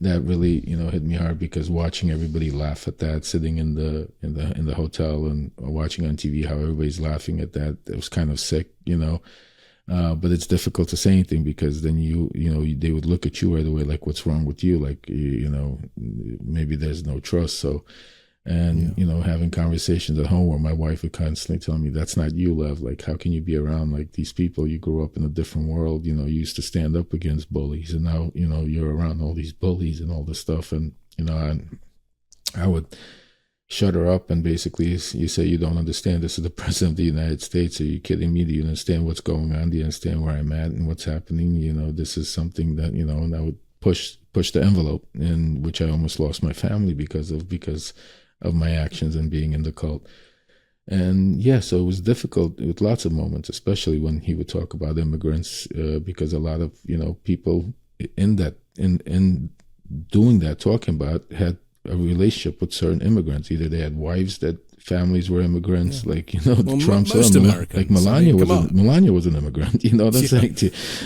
That really, you know, hit me hard, because watching everybody laugh at that, sitting in the hotel and watching on TV how everybody's laughing at that, it was kind of sick, you know. But it's difficult to say anything, because then you know, they would look at you right away like, what's wrong with you? Like, you know, maybe there's no trust. So, and, you know, having conversations at home where my wife would constantly tell me, that's not you, Lev. Like, how can you be around like these people? You grew up in a different world. You know, you used to stand up against bullies, and now, you know, you're around all these bullies and all this stuff. And, you know, I would shut her up, and basically you say, you don't understand. This is the president of the United States. Are you kidding me? Do you understand what's going on? Do you understand where I'm at and what's happening? You know, this is something that, you know, and I would push the envelope, in which I almost lost my family because of my actions and being in the cult. And so it was difficult with lots of moments, especially when he would talk about immigrants, because a lot of, you know, people in doing that, talking about, had a relationship with certain immigrants. Either they had wives that families were immigrants, like, you know, Trump's most Americans. Like Melania was an immigrant, you know what I'm saying?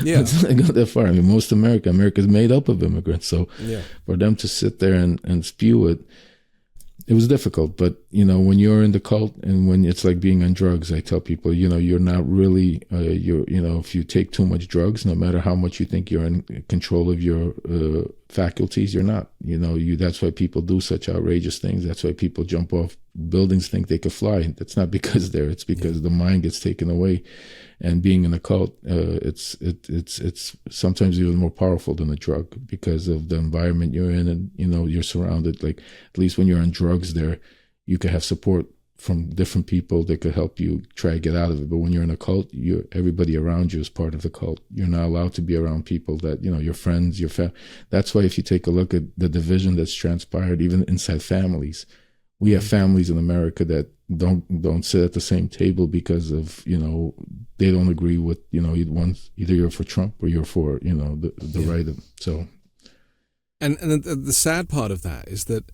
Let's not go that far. I mean, most America's made up of immigrants. So for them to sit there and spew it, it was difficult. But, you know, when you're in the cult, and when it's like being on drugs, I tell people, you know, you're not really, you know, if you take too much drugs, no matter how much you think you're in control of your faculties, you're not. You know, that's why people do such outrageous things. That's why people jump off buildings, think they could fly. That's not because it's because the mind gets taken away. And being in a cult, it's sometimes even more powerful than a drug, because of the environment you're in, and, you know, you're surrounded. Like, at least when you're on drugs, there you could have support from different people that could help you try to get out of it. But when you're in a cult, everybody around you is part of the cult. You're not allowed to be around people that, you know, your friends, your family. That's why if you take a look at the division that's transpired even inside families, we have families in America that don't sit at the same table because of, you know, they don't agree with, you know, either you're for Trump or you're for, you know, the right of, so. And the sad part of that is that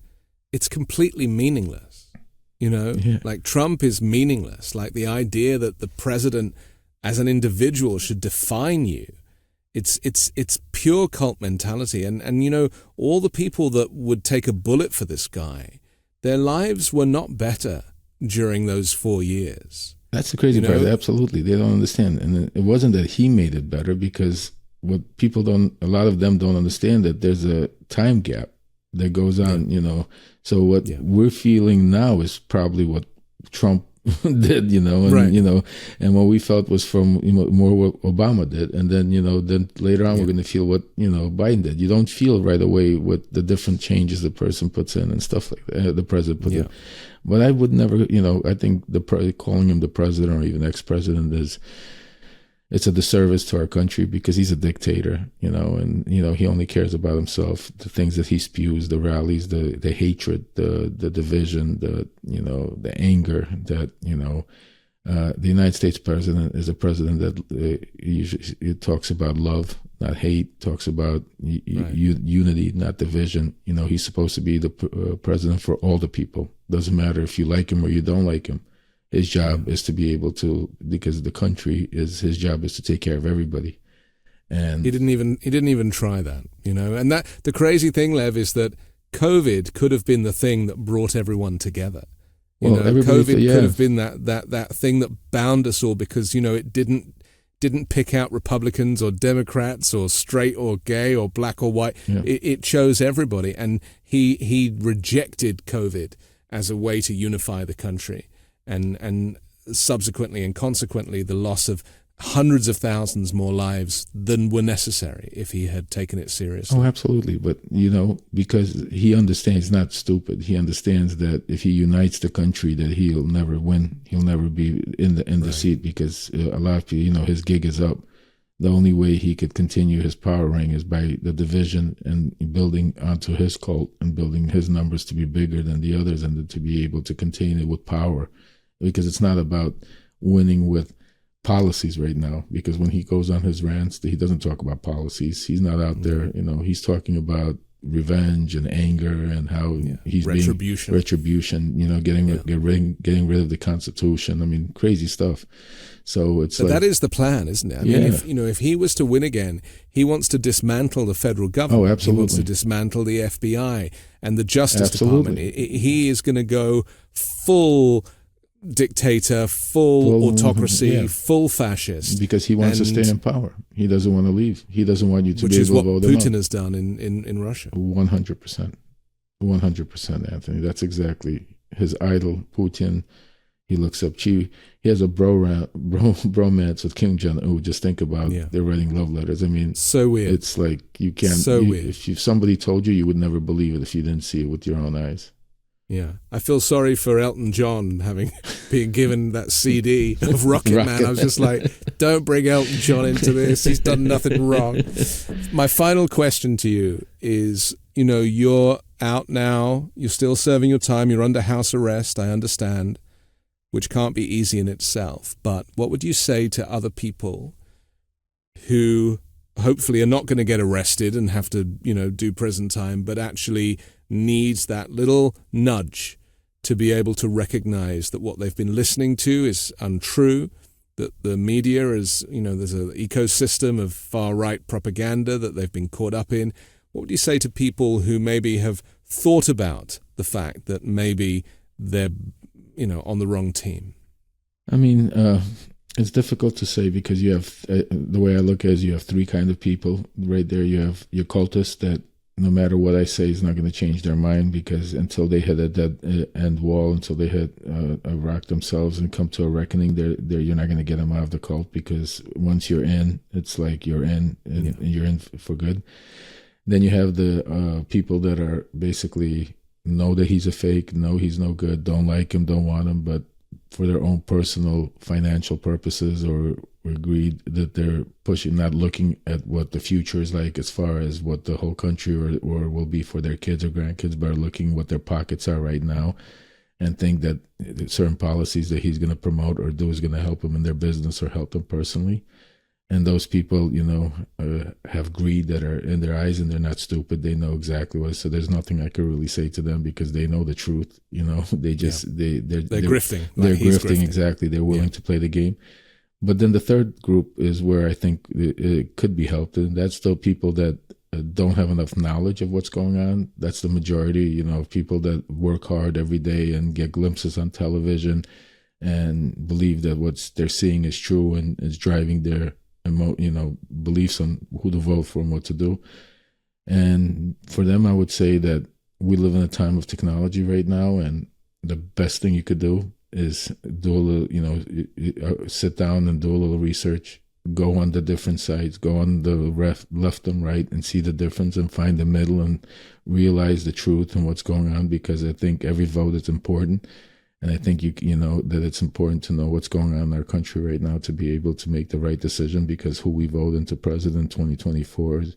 it's completely meaningless. You know, like, Trump is meaningless. Like, the idea that the president as an individual should define you, it's pure cult mentality. And you know, all the people that would take a bullet for this guy, their lives were not better during those 4 years. That's the crazy part. Absolutely. They don't understand. And it wasn't that he made it better, because what people a lot of them don't understand, that there's a time gap that goes on, you know. So what we're feeling now is probably what Trump did, you know, and you know, and what we felt was from, you know, more what Obama did, and then, you know, then later on we're going to feel what, you know, Biden did. You don't feel right away what the different changes the person puts in and stuff like that, the president put in. But I would never, you know, I think calling him the president or even ex-president it's a disservice to our country, because he's a dictator, you know, and, you know, he only cares about himself, the things that he spews, the rallies, the hatred, the division, you know, the anger that, you know, the United States president is a president that usually talks about love, not hate, talks about unity, not division. You know, he's supposed to be the president for all the people. Doesn't matter if you like him or you don't like him. His job is to be able to, because the country is, his job is to take care of everybody. And he didn't even try that, you know. And that the crazy thing, Lev, is that COVID could have been the thing that brought everyone together. You know, COVID could have been that thing that bound us all, because, you know, it didn't pick out Republicans or Democrats or straight or gay or black or white. Yeah. It chose everybody, and he rejected COVID as a way to unify the country, and subsequently and consequently the loss of hundreds of thousands more lives than were necessary if he had taken it seriously. Oh, absolutely. But, you know, because he understands, he's not stupid. He understands that if he unites the country, that he'll never win. He'll never be in the seat, because a lot of people, you know, his gig is up. The only way he could continue his power reign is by the division and building onto his cult and building his numbers to be bigger than the others, and to be able to contain it with power. Because it's not about winning with policies right now, because when he goes on his rants, he doesn't talk about policies. He's not out there, you know, he's talking about revenge and anger and how he's retribution, you know, getting rid of the Constitution. I mean, crazy stuff. So it's that is the plan, isn't it? I mean, if he was to win again, he wants to dismantle the federal government. Oh, absolutely. He wants to dismantle the FBI and the Justice Department. He is going to go full dictator, full autocracy, full fascist. Because he wants to stay in power. He doesn't want to leave. He doesn't want you to be able to vote him out. Which is what Putin has done in Russia. 100%. 100%, Anthony. That's exactly his idol, Putin. He looks up He has a bromance with Kim Jong-un. Just think about they're writing love letters. I mean, so weird. It's like you can't. Weird. If somebody told you, you would never believe it if you didn't see it with your own eyes. Yeah, I feel sorry for Elton John being given that CD of Rocket Man. I was just like, don't bring Elton John into this. He's done nothing wrong. My final question to you is, you know, you're out now. You're still serving your time. You're under house arrest, I understand, which can't be easy in itself. But what would you say to other people who hopefully are not going to get arrested and have to, you know, do prison time, but actually needs that little nudge to be able to recognize that what they've been listening to is untrue, that the media is, you know, there's an ecosystem of far-right propaganda that they've been caught up in? What would you say to people who maybe have thought about the fact that maybe they're, you know, on the wrong team? I mean, it's difficult to say, because you have, the way I look at it is, you have three kind of people right there. You have your cultists that no matter what I say is not going to change their mind, because until they hit a dead end wall, until they hit a rock themselves and come to a reckoning, you're not going to get them out of the cult, because once you're in, it's like you're in, and you're in for good. Then you have the people that are basically know that he's a fake, know he's no good, don't like him, don't want him, but for their own personal financial purposes or greed, that they're pushing, not looking at what the future is like as far as what the whole country or will be for their kids or grandkids, but are looking what their pockets are right now, and think that certain policies that he's going to promote or do is going to help them in their business or help them personally. And those people, you know, have greed that are in their eyes, and they're not stupid. They know exactly what it is. So there's nothing I could really say to them, because they know the truth. You know, they just they're grifting. They're grifting, exactly. They're willing to play the game. But then the third group is where I think it could be helped, and that's the people that don't have enough knowledge of what's going on. That's the majority, you know, of people that work hard every day and get glimpses on television and believe that what they're seeing is true and is driving their beliefs on who to vote for and what to do. And for them, I would say that we live in a time of technology right now, and the best thing you could do is do a little, sit down and do a little research, go on the different sites, go on the left and right, and see the difference and find the middle and realize the truth and what's going on, because I think every vote is important. And I think you know that it's important to know what's going on in our country right now to be able to make the right decision, because who we vote into president 2024 is,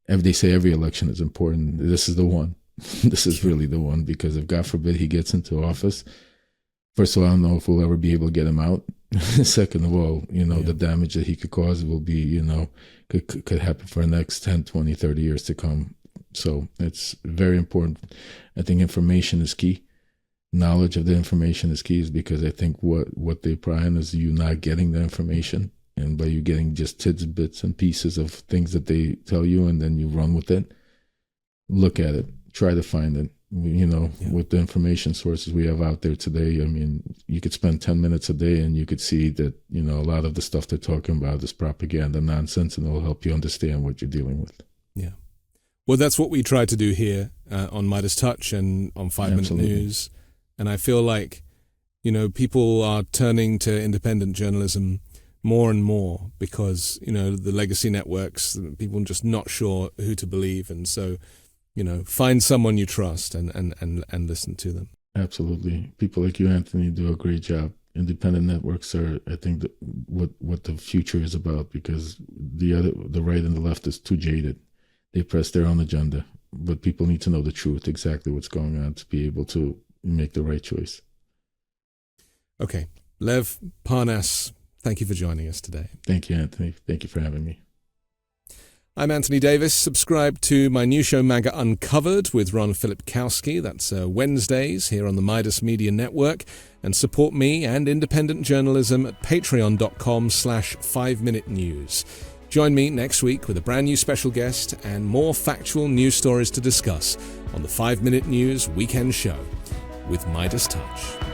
they say every election is important. This is the one. This is really the one, because if God forbid he gets into office, first of all, I don't know if we'll ever be able to get him out. Second of all, you know, the damage that he could cause will be, you know, could happen for the next 10, 20, 30 years to come. So it's very important. I think information is key. Knowledge of the information is key, because I think what they pry on is you not getting the information. And by you getting just tidbits and pieces of things that they tell you and then you run with it, look at it, try to find it. With the information sources we have out there today, I mean, you could spend 10 minutes a day and you could see that, a lot of the stuff they're talking about is propaganda nonsense, and it'll help you understand what you're dealing with. Yeah. Well, that's what we try to do here on Midas Touch and on 5 Minute News. And I feel like, people are turning to independent journalism more and more because, the legacy networks, people are just not sure who to believe. And so, find someone you trust and listen to them. Absolutely. People like you, Anthony, do a great job. Independent networks are, I think, what the future is about, because the right and the left is too jaded. They press their own agenda, but people need to know the truth, exactly what's going on, to be able to make the right choice. Okay. Lev Parnas, thank you for joining us today. Thank you, Anthony. Thank you for having me. I'm Anthony Davis. Subscribe to my new show, MAGA Uncovered, with Ron Filipkowski. That's Wednesdays here on the Midas Media Network. And support me and independent journalism at patreon.com/5minutenews. Join me next week with a brand new special guest and more factual news stories to discuss on the 5 Minute News Weekend Show with Midas Touch.